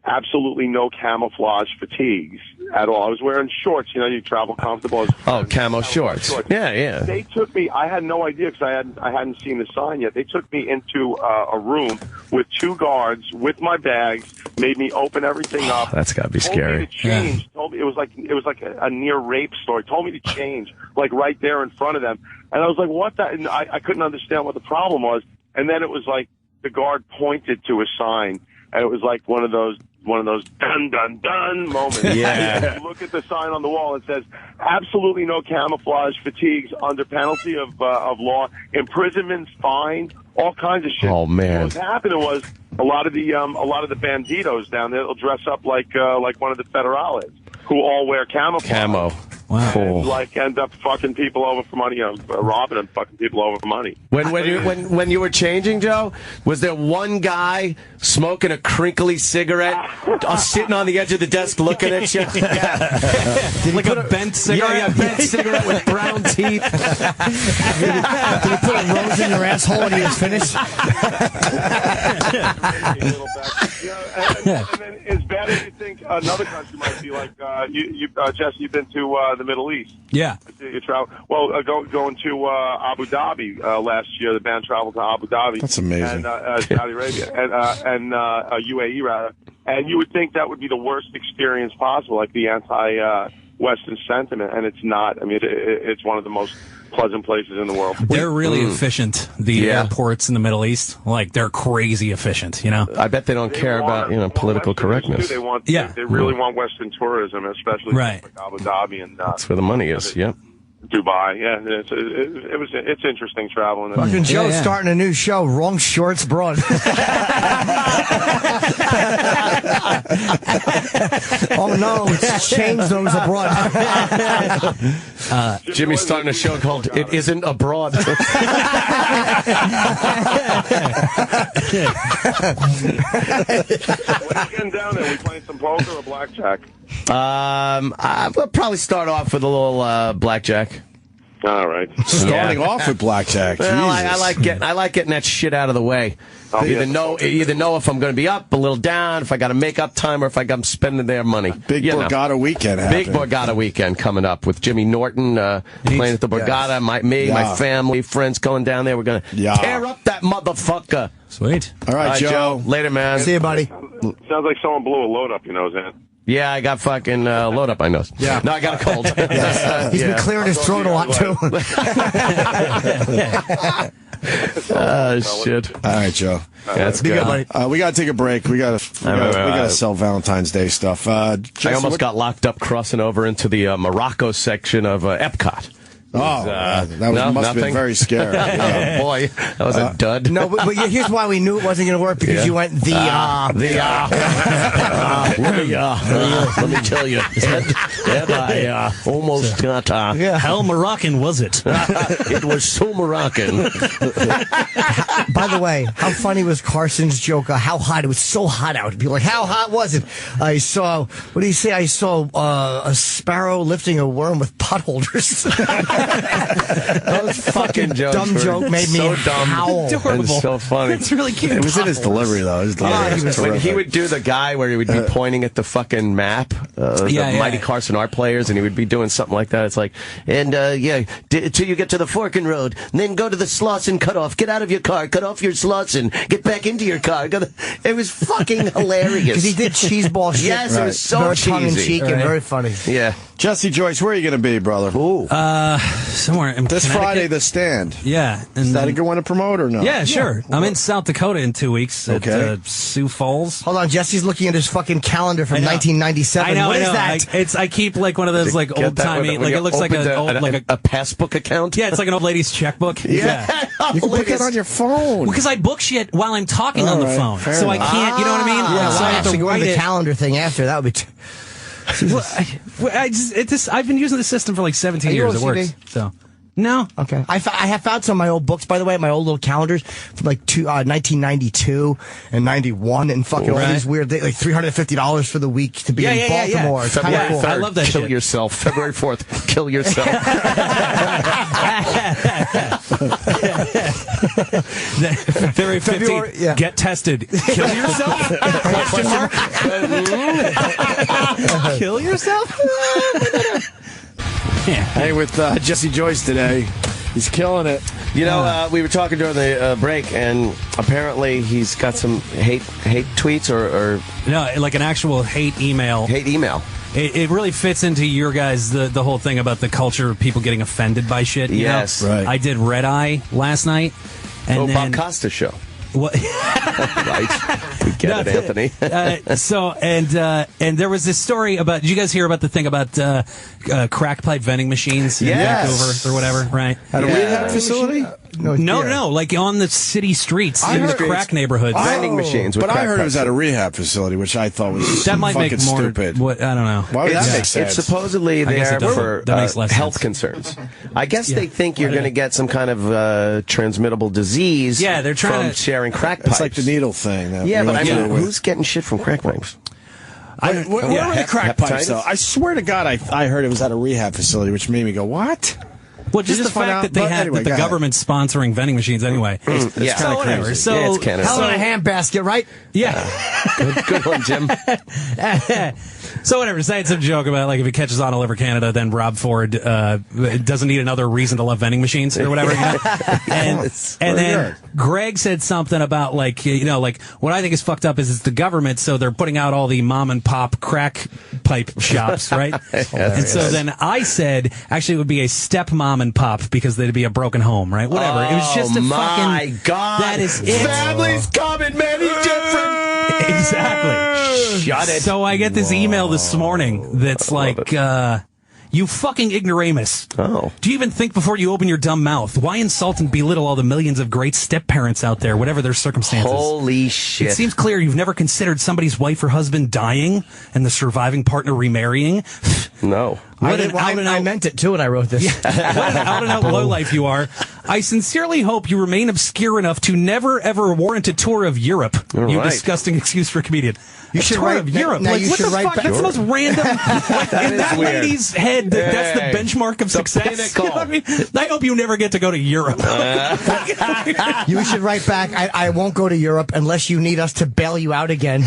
Absolutely no camouflage fatigues at all. I was wearing shorts. You travel comfortable. Camo shorts. Yeah. They took me. I had no idea because I hadn't seen the sign yet. They took me into a room with 2 guards with my bags. Made me open everything up. That's got to be scary. Told me to change. Told me it was like a near rape story. Told me to change like right there in front of them. And I was like, what the? And I couldn't understand what the problem was. And then it was like the guard pointed to a sign, and it was like one of those dun dun dun moments. Yeah. You look at the sign on the wall. It says absolutely no camouflage fatigues under penalty of law, imprisonment, fine, all kinds of shit. Oh man! What was happening was a lot of the banditos down there will dress up like one of the federales who all wear camouflage. Camo. Wow. And, like, end up fucking people over for money, robbing and fucking people over for money. When you were changing, Joe, was there one guy smoking a crinkly cigarette, sitting on the edge of the desk looking at you? Like a bent cigarette? Yeah, bent cigarette with brown teeth. Did you put a rose in your asshole when he was finished? And then as bad as you think another country might be, like Jesse, you've been to the Middle East. Yeah. You travel going to Abu Dhabi last year. The band traveled to Abu Dhabi. That's amazing. And Saudi Arabia and UAE rather. And you would think that would be the worst experience possible, like the anti-Western sentiment, and it's not. I mean, it's one of the most pleasant places in the world. They're really efficient. The airports in the Middle East, like, they're crazy efficient, you know? I bet they don't care about, political correctness. They really want Western tourism, especially like Abu Dhabi and that's where the money is. Yep. Dubai. Yeah, it's interesting traveling. Fucking Joe's starting a new show, Wrong Shorts Broad. Oh no, it's Change Those Abroad. Jimmy's starting a show called It Isn't Abroad. What are you getting down there? We playing some poker or blackjack? We'll probably start off with a little blackjack. All right. Starting off with blackjack. Well, I Jesus. like getting that shit out of the way. Either know if I'm going to be up, a little down, if I got to make up time, or if I'm spending their money. Big Borgata weekend happening. Big Borgata weekend coming up with Jimmy Norton playing at the Borgata. My family, friends going down there. We're going to tear up that motherfucker. Sweet. All right, Joe. Later, man. See you, buddy. Sounds like someone blew a load up your nose, Ant. Yeah, I got fucking load up my nose. Yeah. No, I got a cold. He's been clearing his throat a lot, too. Shit. All right, Joe. That's good. buddy. We got to take a break. We got to sell Valentine's Day stuff. Jesse, I almost got locked up crossing over into the Morocco section of Epcot. That must have been very scary. Oh, boy, that was a dud. No, but here's why we knew it wasn't going to work, because you went let me tell you, I almost got How Moroccan was it? it was so Moroccan. By the way, how funny was Carson's joke? How hot? It was so hot out. People were like, how hot was it? I saw, what did he say? I saw a sparrow lifting a worm with potholders. That was fucking jokes. Dumb joke made me so dumb. howl. It was so funny. It's really cute. It was in his delivery, though. His delivery was When terrific. he would do the guy where he would be pointing at the fucking map, the Mighty Carson Art Players, and he would be doing something like that. It's like, till you get to the Forkin Road, and then go to the Slauson cutoff. Get out of your car, cut off your Slauson, get back into your car. It was fucking hilarious. Because he did cheeseball shit. Yes, it was so very cheesy. tongue-in-cheek and very funny. Yeah. Jesse Joyce, where are you going to be, brother? Somewhere in This Connecticut. Friday, the stand. Yeah. Is that a good one to promote or no? Yeah, sure. I'm in South Dakota in 2 weeks at Sioux Falls. Hold on, Jesse's looking at his fucking calendar from 1997. I know. What is that? I keep like one of those like old timey, like it looks like a passbook account. Yeah, it's like an old lady's checkbook. Yeah. You can put that on your phone. Because I book shit while I'm talking on the phone, fair so enough. I can't. You know what I mean? Yeah, so I have to go write to the it. calendar thing after. That would be... I've been using the system for like 17 years. It works. So. No. Okay. I have found some of my old books, by the way, my old little calendars from like 1992 and 91 and fucking all these weird things, like $350 for the week to be in Baltimore. It's kind of cool. I love that Kill shit. yourself. February 4th. Kill yourself. February 15th. Get tested. Kill yourself? Question mark? Kill yourself? Hey, with Jesse Joyce today. He's killing it. You know, we were talking during the break, and apparently he's got some hate tweets or no, like an actual hate email. Hate email. It really fits into your guys, the whole thing about the culture of people getting offended by shit. Yes. Right. I did Red Eye last night. And Bob Costa show. What? Right. We get it, Anthony. And there was this story about, did you guys hear about the thing about crack pipe vending machines in Vancouver or whatever, right? At a rehab facility? No, like on the city streets in the crack neighborhoods. Vending machines with But I heard it was pipes. at a rehab facility, which I thought was That might fucking make more, stupid. I don't know. Why would that make sense? It's supposedly I guess there it does. for That makes less health sense. concerns. I guess they think you're going to get some kind of transmittable disease Yeah, they're trying from to- sharing crack pipes. It's like the needle thing. That Yeah, we but I went mean, through with- who's getting shit from crack pipes? Where were the crack hepatitis? pipes, though? I swear to God, I heard it was at a rehab facility, which made me go, what? Well, just Just the to find fact out- that they but had anyway, that the go ahead. government's sponsoring vending machines anyway. Yeah. So whatever. crazy. So Yeah, it's Canada. Hell in a handbasket, right? yeah. Good one, Jim. So whatever, saying some joke about like if it catches on all over Canada, then Rob Ford doesn't need another reason to love vending machines or whatever. You know? And then Greg said something about like like what I think is fucked up is it's the government, so they're putting out all the mom and pop crack pipe shops, right? And so then I said actually it would be a step mom and pop because they'd be a broken home, right? Whatever. It was just a my fucking God. that is it. Families come in many different. Exactly. Shut it. So I get this email this morning that's like, you fucking ignoramus. Oh. Do you even think before you open your dumb mouth? Why insult and belittle all the millions of great step-parents out there, whatever their circumstances? Holy shit. It seems clear you've never considered somebody's wife or husband dying and the surviving partner remarrying. No. I meant it too when I wrote this. What an out-and-out lowlife you are. I sincerely hope you remain obscure enough to never, ever warrant a tour of Europe. All You right. disgusting excuse for a comedian. You should tour write- of Europe. now Like, you what should the write fuck? back- That's the most random. Like, in is that weird. lady's head, that's the benchmark of success. pinnacle. You know what I mean? I hope you never get to go to Europe. You should write back, I won't go to Europe unless you need us to bail you out again.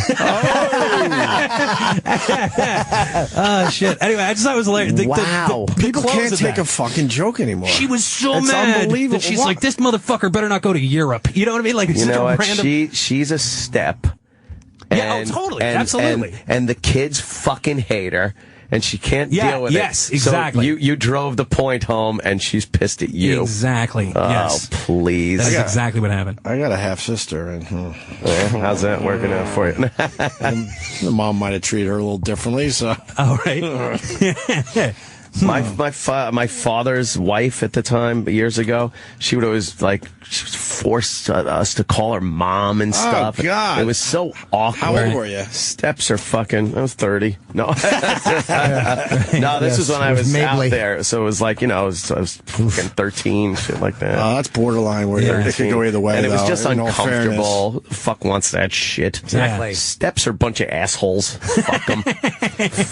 Oh, shit. Anyway, I just thought it was hilarious. Wow. The People close can't of take that. a fucking joke anymore. She was so It's mad unbelievable. that she's What? like, this motherfucker better not go to Europe. You know what I mean? Like, it's You just know a what? random... She's a step. Yeah, totally. Absolutely. And the kids fucking hate her. And she can't Yeah, deal with yes, it. exactly. So you drove the point home, and she's pissed at you. Exactly. Oh, Yes. please. That's exactly what happened. I got a half sister, and Yeah, how's that working out for you? the mom might have treated her a little differently. So All right. My father's wife at the time, years ago, she would always she would force us to call her mom and stuff. God. It was so awkward. how old were you? Steps are fucking. I was 30. No, no. This was when I it was was out Mabley. there, so it was like I was fucking 13, shit like that. that's borderline where it could go either way. And it was though, just in all fairness. uncomfortable. Fuck wants that shit. Exactly. Steps are a bunch of assholes. Fuck them.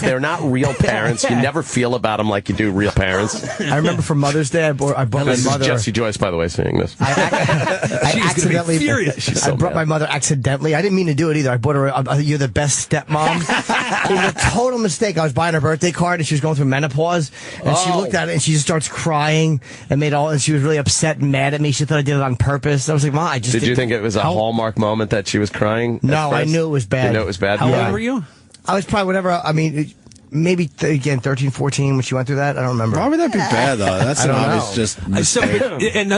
They're not real parents. You never feel about them like you do real parents. I remember for Mother's Day, I bought my This is mother. Jesse Joyce, by the way, saying this. I accidentally. furious. I brought my mother accidentally. I didn't mean to do it either. I bought her. You're the best stepmom. It was a total mistake. I was buying her birthday card, and she was going through menopause, and she looked at it and she just starts crying and she was really upset and mad at me. She thought I did it on purpose. I was like, Mom, I just Did you think it was a hallmark moment that she was crying? at No, I first? knew it was bad. You knew it was bad? How Yeah. old were you? I was probably whatever. I mean, maybe again 13, 14 when she went through that. I don't remember. Why would that be bad though? That's I an don't obvious know. just So, mistake.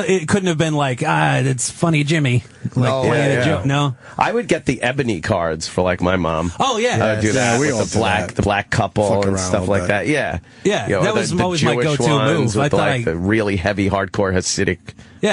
it couldn't have been like, it's funny, Jimmy. Like, playing a joke. No. I would get the ebony cards for my mom. Oh, yeah. I would do Yeah, that we with all the do black, that. the black couple Fuck and around stuff with like that. that. Yeah, Yeah, You know, that the- was the always my Jewish go-to ones move. with I thought the really heavy, hardcore Hasidic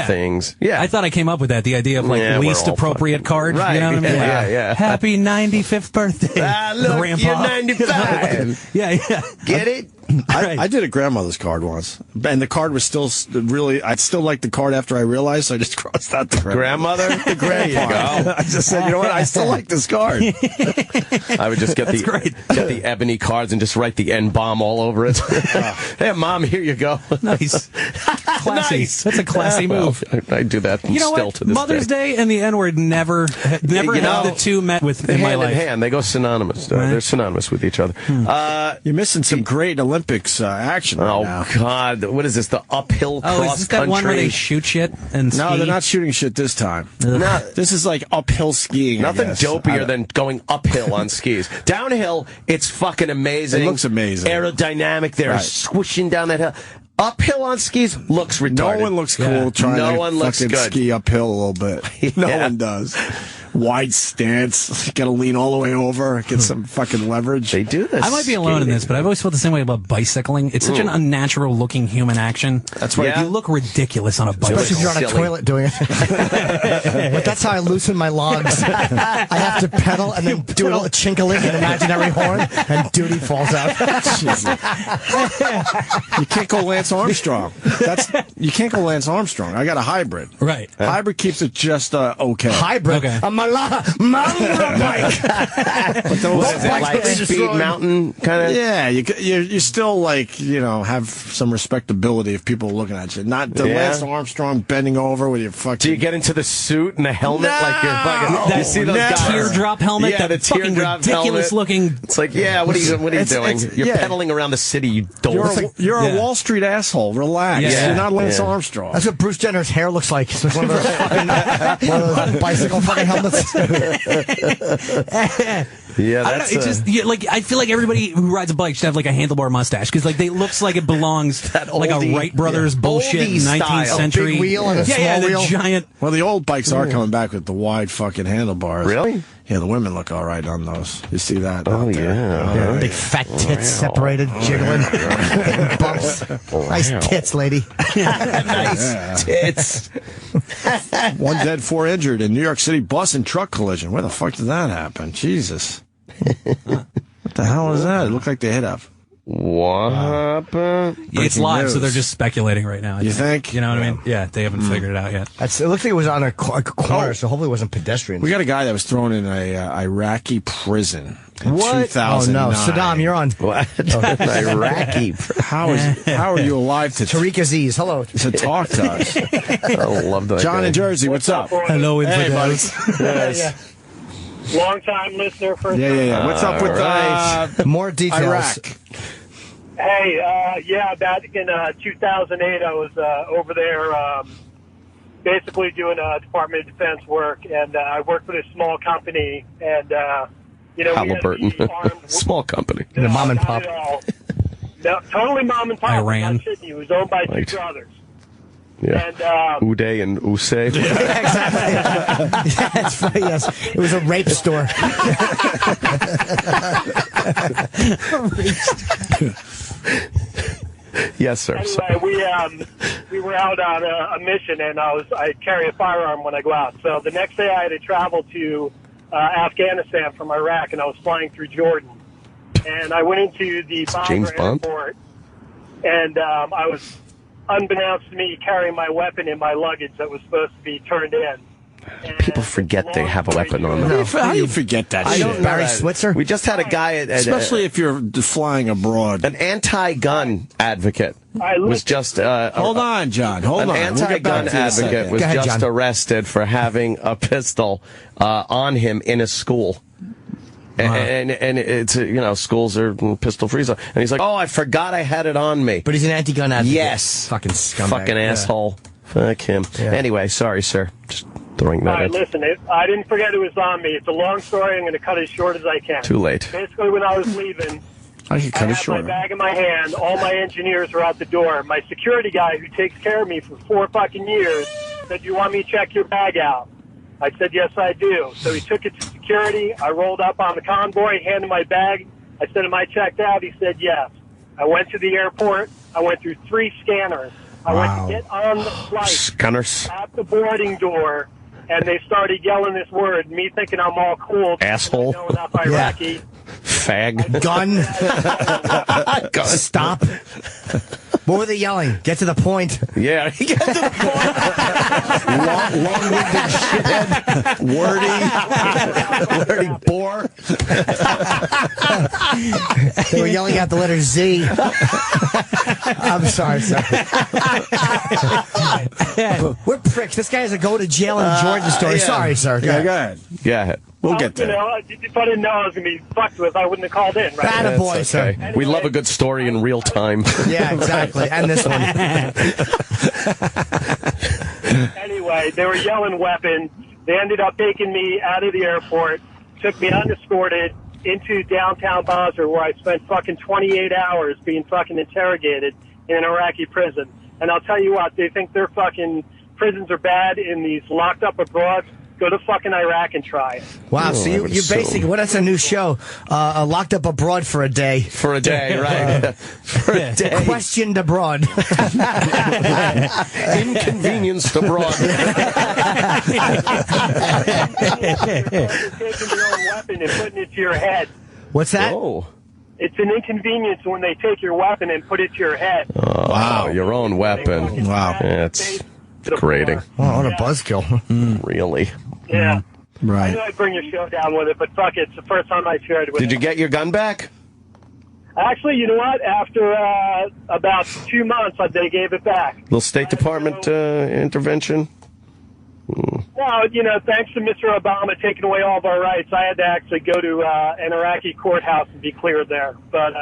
things. Yeah, I thought I came up with that. The idea of Yeah, we're least all appropriate fucking- card. Right. You know what I mean? Yeah, Like, yeah. Happy 95th birthday, look, Grandpa. you're 95. Yeah. Get it? I did a grandmother's card once, and the card was still really. I still liked the card after I realized, so I just crossed out the Grandmother, the grandpa. I just said, you know what? I still like this card. I would just get the ebony cards and just write the N bomb all over it. Hey, Mom, here you go. Nice. Classy. Nice. That's a classy move. I do that You know still what? to this Mother's day. Day and the N-word never have the two met with in my Hand in life. hand, they go synonymous. Right. They're synonymous with each other. You're missing some great Olympic Olympics action right now. God. What is this? The uphill cross country? Is this that one where they shoot shit and ski? No, they're not shooting shit this time. No. This is like uphill skiing. Nothing dopier than going uphill on skis. Downhill, it's fucking amazing. It looks amazing. Aerodynamic. They're swooshing down that hill. Uphill on skis looks retarded. No one looks cool trying to fucking ski uphill a little bit. No one does. Wide stance. You gotta lean all the way over, get some fucking leverage. They do this. I might be alone in this, but I've always felt the same way about bicycling. It's such an unnatural looking human action. That's right. You look ridiculous on a bicycle. Especially if you're on a toilet doing it. But that's how I loosen my logs. I have to pedal and then do a little chink-a-link an imaginary horn, and duty falls out. You can't go Lance Armstrong. You can't go Lance Armstrong. I got a hybrid. Right. Hybrid keeps it just okay. Hybrid. Okay. A mountain bike. But What is it, like speed mountain kind of? Yeah, you still like, have some respectability if people are looking at you. Not the Lance Armstrong bending over with your fucking... Do you get into the suit and the helmet like you're fucking... You see those guys? Teardrop helmet? Yeah, the fucking teardrop ridiculous helmet. looking... It's like, what are you doing? You're pedaling around the city, you dork. You're a Wall Street asshole. Relax. Yeah. You're not Lance Armstrong. That's what Bruce Jenner's hair looks like. It's like one of those fucking bicycle fucking helmets. Yeah, I don't know, it's just I feel like everybody who rides a bike should have like a handlebar mustache because like they looks like it belongs like a Wright Brothers bullshit oldie 19th style. century Big wheel and a small wheel. the giant. Well, the old bikes are coming back with the wide fucking handlebars. Really? Yeah, the women look all right on those. You see that? Oh, out there? yeah. Big fat tits separated, jiggling. Bumps. Nice tits, lady. Nice tits. 1 dead, 4 injured in New York City bus and truck collision. Where the fuck did that happen? Jesus. What the hell is that? It looked like they hit up. What happened? It's live, news. so they're just speculating right now. You think? You know what I mean? Yeah, they haven't figured it out yet. It looked like it was on a corner, so hopefully it wasn't pedestrian. We got a guy that was thrown in a Iraqi prison in What? 2009. Oh, no. Saddam, you're on. What? Iraqi. How are you alive Tariq Aziz, hello. to talk to us? I love that John guy. in Jersey, what's up? Hello, Hey, buddy. infidels. Yes. Long time listener, first Yeah. What's up with More details. Iraq? Hey, back in 2008, I was over there basically doing Department of Defense work, and I worked with a small company, and, Halliburton. we had the armed... Small company. The mom and not pop. at all. No, totally mom and pop. Iran. I'm not kidding you. It was owned by Right. two brothers. Yeah. And, Uday and Usay. Exactly. That's right, yes. It was a rape store. Yes, sir. Anyway, we were out on a mission, and I carry a firearm when I go out. So the next day, I had to travel to Afghanistan from Iraq, and I was flying through Jordan. And I went into the James Baghdad Bond? airport, and I was, unbeknownst to me, carrying my weapon in my luggage that was supposed to be turned in. And People forget they have a weapon on them. How do you forget that shit? Barry Switzer? We just had a guy Especially if you're flying abroad. an anti-gun advocate was just Hold on, John. Hold an on. We'll get back anti-gun to you in a advocate second. was Go ahead, just John. arrested for having a pistol on him in a school. And it's schools are pistol free zone. And he's like, oh, I forgot I had it on me. But he's an anti-gun advocate. Yes. Fucking scumbag. Fucking asshole. Fuck him. Yeah. Anyway, sorry, sir. Just throwing All that right, in. listen, I didn't forget it was on me. It's a long story. I'm going to cut it as short as I can. Too late. Basically, when I was leaving, I can I cut it had short. my bag in my hand. All my engineers were out the door. My security guy, who takes care of me for 4 fucking years, said, "Do you want me to check your bag out?" I said, "Yes, I do." So he took it to security. I rolled up on the convoy, handed my bag. I said, "Am I checked out?" He said, "Yes." I went to the airport. I went through 3 scanners. I went to get on the flight Scanners. at the boarding door, and they started yelling this word. Me thinking I'm all cool. Asshole. I know enough Iraqi. Fag. Gun. Stop. What were they yelling? Get to the point. Yeah. He got to the Long-winded shithead. Wordy bore. They were yelling out the letter Z. I'm sorry, sir. We're pricks. This guy has a go to jail in Jordan story. Yeah. Sorry, sir. Yeah, go ahead. Go ahead. We'll get there. You know, if I didn't know I was going to be fucked with, I wouldn't have called in, right? Attaboy, That's sir. okay. We love a good story in real time. Yeah, exactly. And this one. Anyway, they were yelling weapons. They ended up taking me out of the airport, took me unescorted into downtown Basra, where I spent fucking 28 hours being fucking interrogated in an Iraqi prison. And I'll tell you what, they think their fucking prisons are bad in these locked up abroad. Go to fucking Iraq and try it. Wow, so you basically, well, that's a new show, Locked Up Abroad for a Day. For a day, right. For a day. Questioned abroad. Inconvenienced abroad. Taking your own weapon and putting it to your head. What's that? Oh. It's an inconvenience when they take your weapon and put it to your head. Wow, your own weapon. Wow. Yeah, it's degrading. Oh, what a buzzkill. Really. Yeah. I Right. knew I'd bring your show down with it, but fuck it. It's the first time I shared it with Did you get your gun back? Actually, you know what? After about 2 months, they gave it back. Little State Department intervention? No, you know, thanks to Mr. Obama taking away all of our rights, I had to actually go to an Iraqi courthouse and be cleared there. But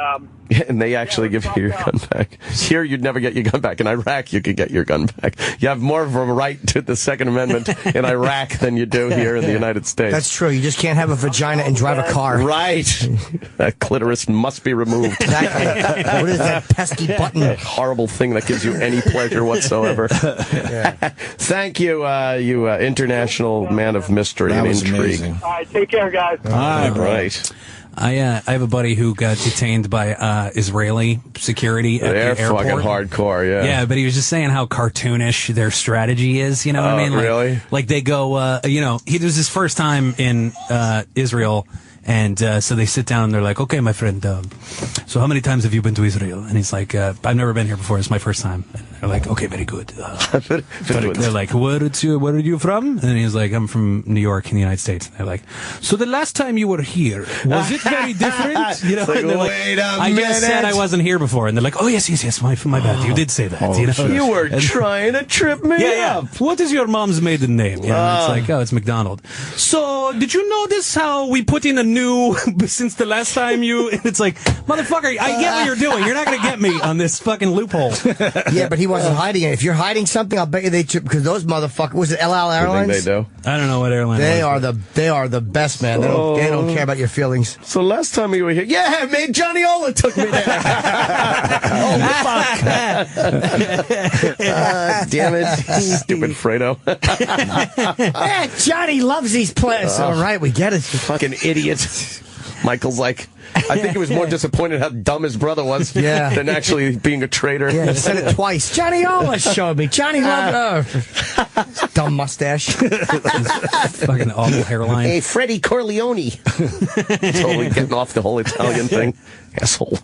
And they actually give you your gun back. Here, you'd never get your gun back. In Iraq, you could get your gun back. You have more of a right to the Second Amendment in Iraq than you do here in the United States. That's true. You just can't have a vagina and drive a car. Right. That clitoris must be removed. Exactly. What is that pesky button? Horrible thing that gives you any pleasure whatsoever. Thank you, you international man of mystery That and was intrigue. amazing. all right, take care, guys. All right. I have a buddy who got detained by Israeli security at They're the airport. fucking hardcore, yeah. Yeah, but he was just saying how cartoonish their strategy is. You know what I mean? Like, really? Like they go, you know, it was his first time in Israel. And so they sit down and they're like, okay, my friend, so how many times have you been to Israel? And he's like, I've never been here before. It's my first time. And they're like, okay, very good. They're like, where are you from? And he's like, I'm from New York in the United States. And they're like, so the last time you were here, was it very different? You know, Like, and they're like, wait a I just said minute. I wasn't here before. And they're like, oh, yes, my bad. You did say that. You know? You were trying to trip me Yeah. up. What is your mom's maiden name? You know, it's like, oh, it's McDonald. So, did you notice how we put in a new since the last time you? And it's like, motherfucker, I get what you're doing. You're not going to get me on this fucking loophole. Yeah, but he wasn't hiding it. If you're hiding something, I'll bet you they took, because those motherfuckers, was it El Al You Airlines? think they do? I don't know what airline They it was, are the best, man. They don't care about your feelings. So last time you were here, yeah, man, Johnny Ola took me there. Damn it, stupid Fredo. Johnny loves these players. All right, we get it. Fucking idiot. Michael's like, I think he was more disappointed how dumb his brother was than actually being a traitor. Yeah, he said it twice. Johnny always showed me. Johnny loved her. Dumb mustache. fucking awful hairline. Hey, Freddie Corleone. Totally getting off the whole Italian thing. Asshole.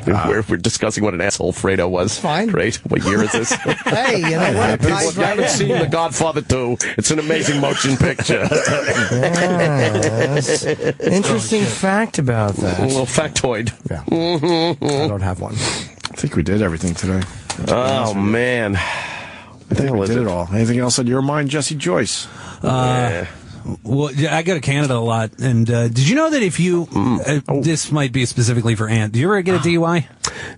We're discussing what an asshole Fredo was. Fine. Great. What year is this? Hey, you know what? People, if you haven't seen The Godfather 2, it's an amazing motion picture. Interesting fact about A that. little factoid. Yeah. I don't have one. I think we did everything today. Oh, man. I think we did it all. Anything else on your mind, Jesse Joyce? Yeah. Well, I go to Canada a lot, and did you know that if you, this might be specifically for Ant, do you ever get a DUI?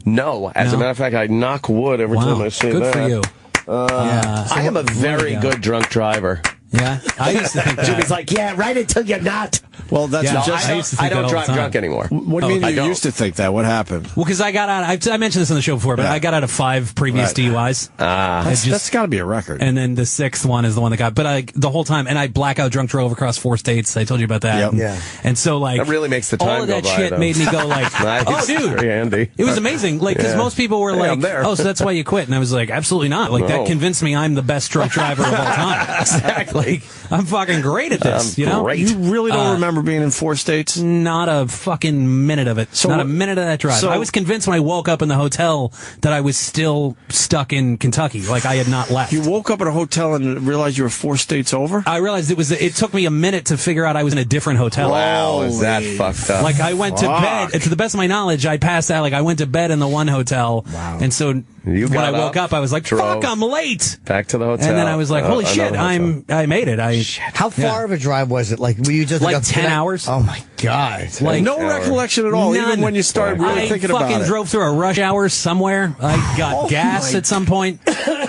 No. As a matter of fact, I knock wood every time I say good that. for you. I am a very good drunk driver. Yeah, I used to think that. Jimmy's like, yeah, right until you're not. Well, that's Yeah, just. I used to think I don't that all drive the time. drunk anymore. What do you mean you used to think that? What happened? Well, because I got out. I mentioned this on the show before, but I got out of 5 previous DUIs. That's got to be a record. And then the 6th one is the one that got. But the whole time, and I blackout drunk drove across 4 states. I told you about that. Yep. Yeah. And so like That really makes the time all of go that by, shit though. made me go like, Nice. oh, dude, Very handy. it was amazing. Like because most people were Hey, like, I'm there. oh, so that's why you quit. And I was like, absolutely not. Like No. that convinced me I'm the best drunk driver of all time. Exactly. Like, I'm fucking great at this. You know. Great. You really don't remember remember being in 4 states? Not a fucking minute of it. So not a minute of that drive. I was convinced when I woke up in the hotel that I was still stuck in Kentucky, like I had not left. You woke up at a hotel and realized you were 4 states over? I realized it took me a minute to figure out I was in a different hotel. Wow, is that fucked up? Like, I went to bed, to the best of my knowledge, I passed out, like, I went to bed in the one hotel. Wow. And so when I woke up, I was like, fuck, I'm late. Back to the hotel. And then I was like, holy shit, I made it. How far of a drive was it? Like, were you just like 10 hours? Oh my God. Like, no recollection at all, even when you started really thinking about it. I fucking drove through a rush hour somewhere. I got gas at some point.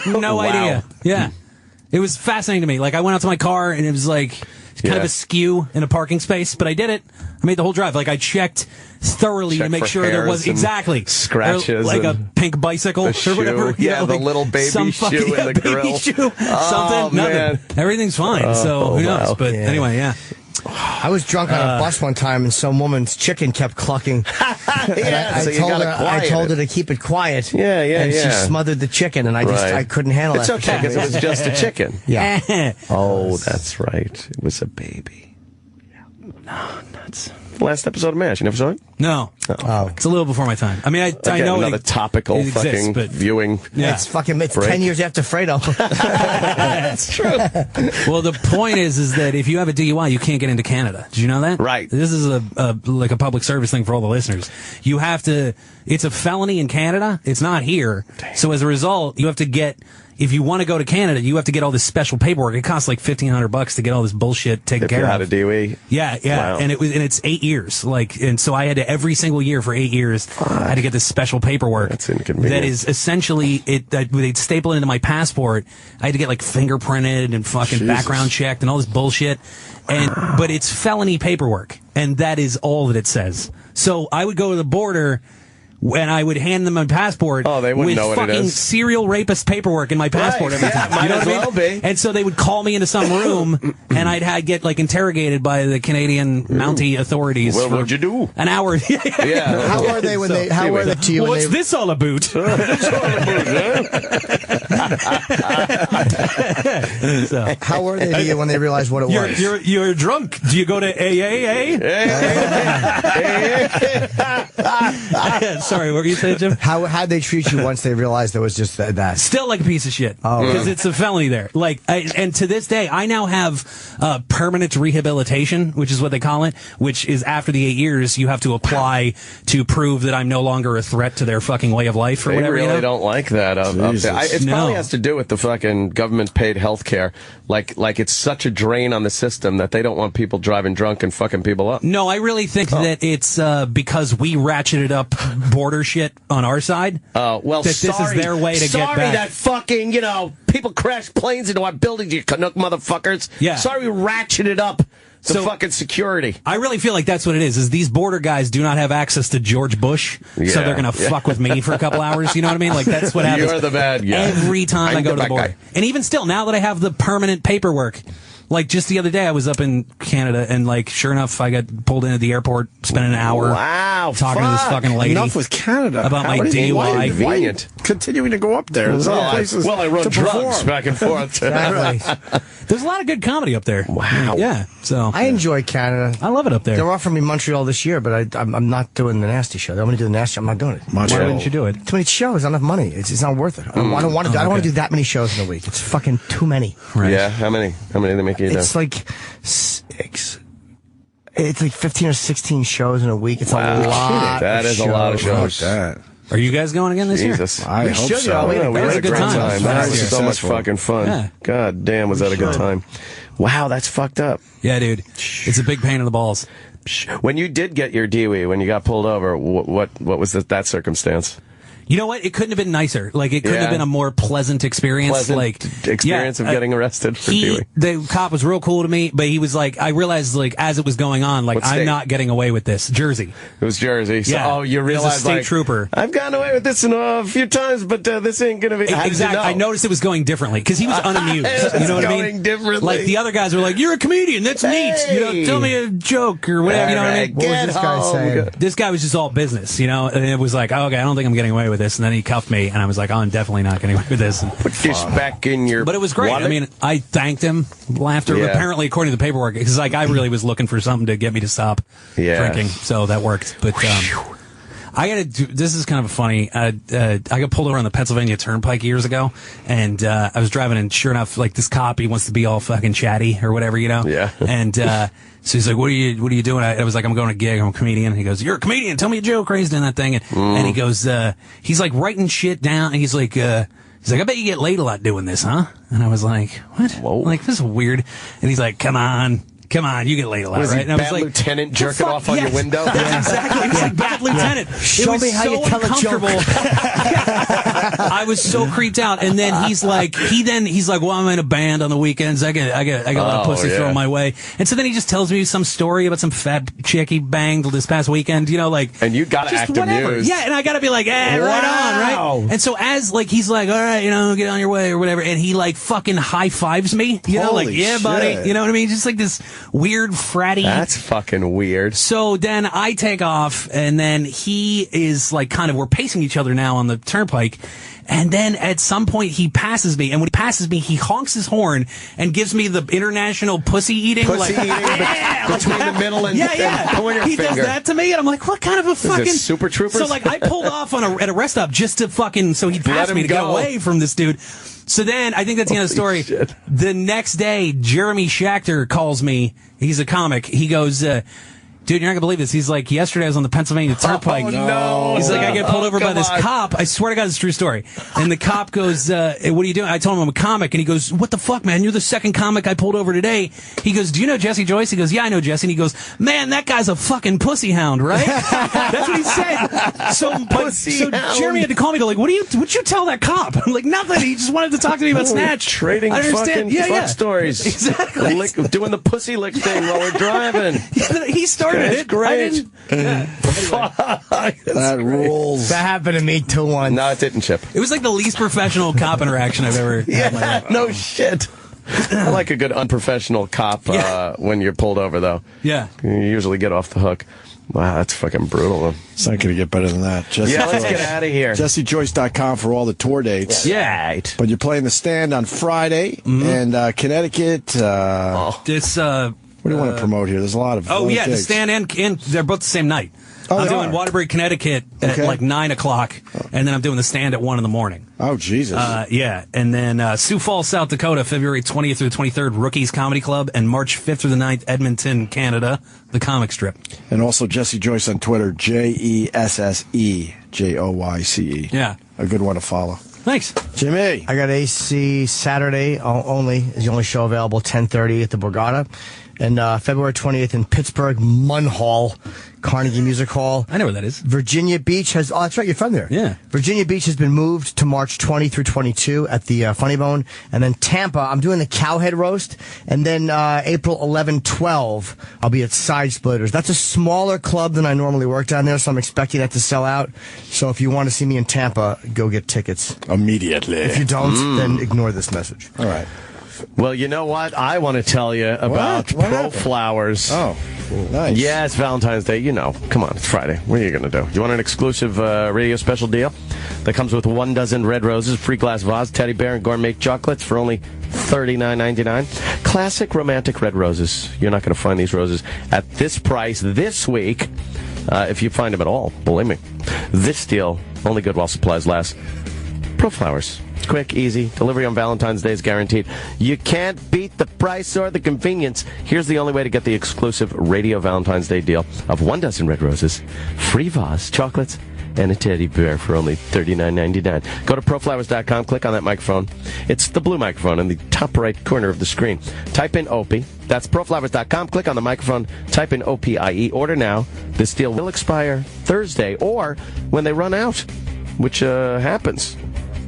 No idea. Yeah. It was fascinating to me. Like, I went out to my car and it was like kind of askew in a parking space, but I did it. I made the whole drive. Like, I checked thoroughly to make sure there was scratches, like a pink bicycle or whatever. Yeah, the like little baby shoe in the grill. Something, nothing. Man. Everything's fine. So who knows? But anyway, yeah. I was drunk on a bus one time, and some woman's chicken kept clucking. I told her to keep it quiet. Yeah, and she smothered the chicken, and I couldn't handle it. It's okay because it was just a chicken. Yeah. Oh, that's right. It was a baby. No, nuts. Last episode of MASH. You never saw it? No. Oh. It's a little before my time. I mean, I know another topical fucking viewing. Yeah. It's 10 years after Fredo. That's true. Well, the point is that if you have a DUI, you can't get into Canada. Did you know that? Right. This is like a public service thing for all the listeners. You have to. It's a felony in Canada. It's not here. Damn. So as a result, you have to get. If you want to go to Canada, you have to get all this special paperwork. It costs like $1,500 to get all this bullshit taken care of. If you had a DUI. Yeah. Wow. And it's 8 years. And so I had to every single year for 8 years. I had to get this special paperwork. That's inconvenient. That is essentially they'd staple it into my passport. I had to get like fingerprinted and fucking background checked and all this bullshit. But it's felony paperwork, and that is all that it says. So I would go to the border. And I would hand them my passport they wouldn't know what it is. With fucking serial rapist paperwork in my passport every time. Might as well be. And so they would call me into some room, and I'd get like interrogated by the Canadian Mountie authorities. What would you do? An hour. Yeah. How are they when they? How are they to you? What's this all about? How were they to you when they realized what it was? You're drunk. Do you go to AAA? Sorry, what were you saying, Jim? How'd they treat you once they realized there was just that? Still like a piece of shit. Oh, because it's a felony there. And to this day, I now have permanent rehabilitation, which is what they call it, which is after the 8 years, you have to apply to prove that I'm no longer a threat to their fucking way of life or whatever. They really don't like that. It probably has to do with the fucking government-paid health care. Like it's such a drain on the system that they don't want people driving drunk and fucking people up. No, I really think that it's because we ratcheted up border shit on our side. Well, that this is their way to get back. Sorry that fucking, people crash planes into our buildings, you Canuck motherfuckers. Yeah. Sorry we ratcheted up the fucking security. I really feel like that's what it is these border guys do not have access to George Bush, so they're going to fuck with me for a couple hours, you know what I mean? Like, that's what happens. You're the bad guy. Every time I go to the border. And even still, now that I have the permanent paperwork, like, just the other day, I was up in Canada, and, like, sure enough, I got pulled into the airport, spending an hour talking to this fucking lady. Enough with Canada. About my DUI. Why continuing to go up there? There's other places I run to drugs perform. back and forth. There's a lot of good comedy up there. Wow. Yeah, so. I enjoy Canada. I love it up there. They're offering me Montreal this year, but I'm not doing the nasty show. They want me to do the nasty show. I'm not doing it. Why wouldn't you do it? Too many shows. I don't have money. It's not worth it. I don't want to. I don't want to do that many shows in a week. It's fucking too many. Right. Yeah, how many? How many do they make you do? It's like 6. It's like 15 or 16 shows in a week. It's a lot. That is a lot of shows. Are you guys going again this year? I hope so. We had a good great time. That was so much fucking fun. Yeah. God damn, was that a good time. Wow, that's fucked up. Yeah, dude. It's a big pain in the balls. When you did get your DUI, when you got pulled over, what was that circumstance? You know what? It couldn't have been nicer. Like, it couldn't have been a more pleasant experience. Experience of getting arrested for DUI. The cop was real cool to me, but he was like, I realized, like, as it was going on, like, I'm not getting away with this. Jersey. It was Jersey. So, you realized, a state trooper. I've gotten away with this a few times, but this ain't going to be... Exactly. I noticed it was going differently, because he was unamused. You know what I mean? Going differently. Like, the other guys were like, you're a comedian, that's neat. Tell me a joke or whatever, you know what I mean? What was this guy saying? This guy was just all business, and it was like, okay, I don't think I'm getting away with this. And then he cuffed me, and I was like, oh, I'm definitely not getting away with this. And, put this back in your But it was great. wallet. I mean, I thanked him after, apparently, according to the paperwork, because like I really was looking for something to get me to stop drinking, so that worked. But I got to do, this is kind of funny. I got pulled over on the Pennsylvania Turnpike years ago, and I was driving, and sure enough, like this cop, he wants to be all fucking chatty or whatever, you know? Yeah. And so he's like, what are you doing? I was like, I'm going to a gig, I'm a comedian. He goes, you're a comedian, tell me a joke, raised in that thing. And he goes, he's like writing shit down, and he's like, I bet you get laid a lot doing this, huh? And I was like, what? Whoa. Like, this is weird. And he's like, come on, you get laid a lot, right? And I was bad like, lieutenant jerking off on your window? That's exactly. It was like bad lieutenant. Show me how you tell a joke. I was so creeped out. And then he's like, well, I'm in a band on the weekends. I got a lot of pussy thrown my way. And so then he just tells me some story about some fat chick he banged this past weekend, you know, like. And you gotta act amused. Yeah, and I gotta be like, right on, right? And so as, like, he's like, all right, you know, get on your way or whatever. And he, like, fucking high fives me, you know, like, yeah, buddy. You know what I mean? Just like this weird fratty. That's fucking weird. So then I take off, and then he is like we're pacing each other now on the turnpike. And then at some point he passes me, and when he passes me, he honks his horn and gives me the international pussy eating. Between the middle and pointer he finger. does that to me, and I'm like, what kind of a fucking Super Troopers? So like I pulled off at a rest stop just to fucking so he'd pass me to get away from this dude. So then I think that's the end of the story. Shit. The next day, Jeremy Schachter calls me. He's a comic. He goes, dude, you're not going to believe this. He's like, yesterday I was on the Pennsylvania Turnpike. Oh, no. He's like, I get pulled over by this cop. I swear to God, it's a true story. And the cop goes, what are you doing? I told him I'm a comic. And he goes, what the fuck, man? You're the second comic I pulled over today. He goes, do you know Jesse Joyce? He goes, yeah, I know Jesse. And he goes, man, that guy's a fucking pussy hound, right? That's what he said. So Jeremy had to call me to like, what'd you tell that cop? I'm like, nothing. He just wanted to talk to me about Snatch. Trading fucking fuck stories. Exactly. Doing the pussy lick thing while we're driving. He started it. Great. That rules. That happened to me too once. No, it didn't, Chip. It was like the least professional cop interaction I've ever had in my life. No shit. I like a good unprofessional cop when you're pulled over, though. Yeah. You usually get off the hook. Wow, that's fucking brutal. It's not going to get better than that. Let's get out of here. JesseJoyce.com for all the tour dates. Yeah. But you're playing the Stand on Friday, and Connecticut. What do you want to promote here? There's a lot of the gigs. Stand and they're both the same night. I'm doing Waterbury, Connecticut at like 9 o'clock, and then I'm doing the Stand at 1 in the morning. Oh, Jesus. And then Sioux Falls, South Dakota, February 20th through the 23rd, Rookies Comedy Club, and March 5th through the 9th, Edmonton, Canada, the comic strip. And also Jesse Joyce on Twitter, JESSEJOYCE. Yeah. A good one to follow. Thanks. Jimmy. I got AC Saturday only, is the only show available, 10:30 at the Borgata. And February 20th in Pittsburgh, Munn Hall, Carnegie Music Hall. I know where that is. Virginia Beach has... Oh, that's right, you're from there. Yeah. Virginia Beach has been moved to March 20 through 22 at the Funny Bone. And then Tampa, I'm doing the Cowhead Roast. And then April 11, 12, I'll be at Side Splitters. That's a smaller club than I normally work down there, so I'm expecting that to sell out. So if you want to see me in Tampa, go get tickets. Immediately. If you don't, then ignore this message. All right. Well, you know what? I want to tell you about Pro Flowers. Oh, nice. Yeah, it's Valentine's Day. You know. Come on, it's Friday. What are you going to do? You want an exclusive radio special deal that comes with 1 dozen red roses, free glass vase, teddy bear, and gourmet chocolates for only $39.99. Classic romantic red roses. You're not going to find these roses at this price this week, if you find them at all. Believe me. This deal, only good while supplies last. Pro Flowers. Quick, easy. Delivery on Valentine's Day is guaranteed. You can't beat the price or the convenience. Here's the only way to get the exclusive Radio Valentine's Day deal of 1 dozen red roses, free vase, chocolates, and a teddy bear for only $39.99. Go to proflowers.com, click on that microphone. It's the blue microphone in the top right corner of the screen. Type in Opie. That's proflowers.com, click on the microphone, type in OPIE. Order now. This deal will expire Thursday or when they run out, which happens.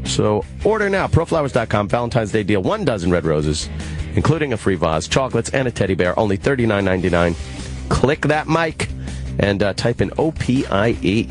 So order now, proflowers.com, Valentine's Day deal, 1 dozen red roses, including a free vase, chocolates, and a teddy bear, only $39.99. Click that mic and type in OPIE.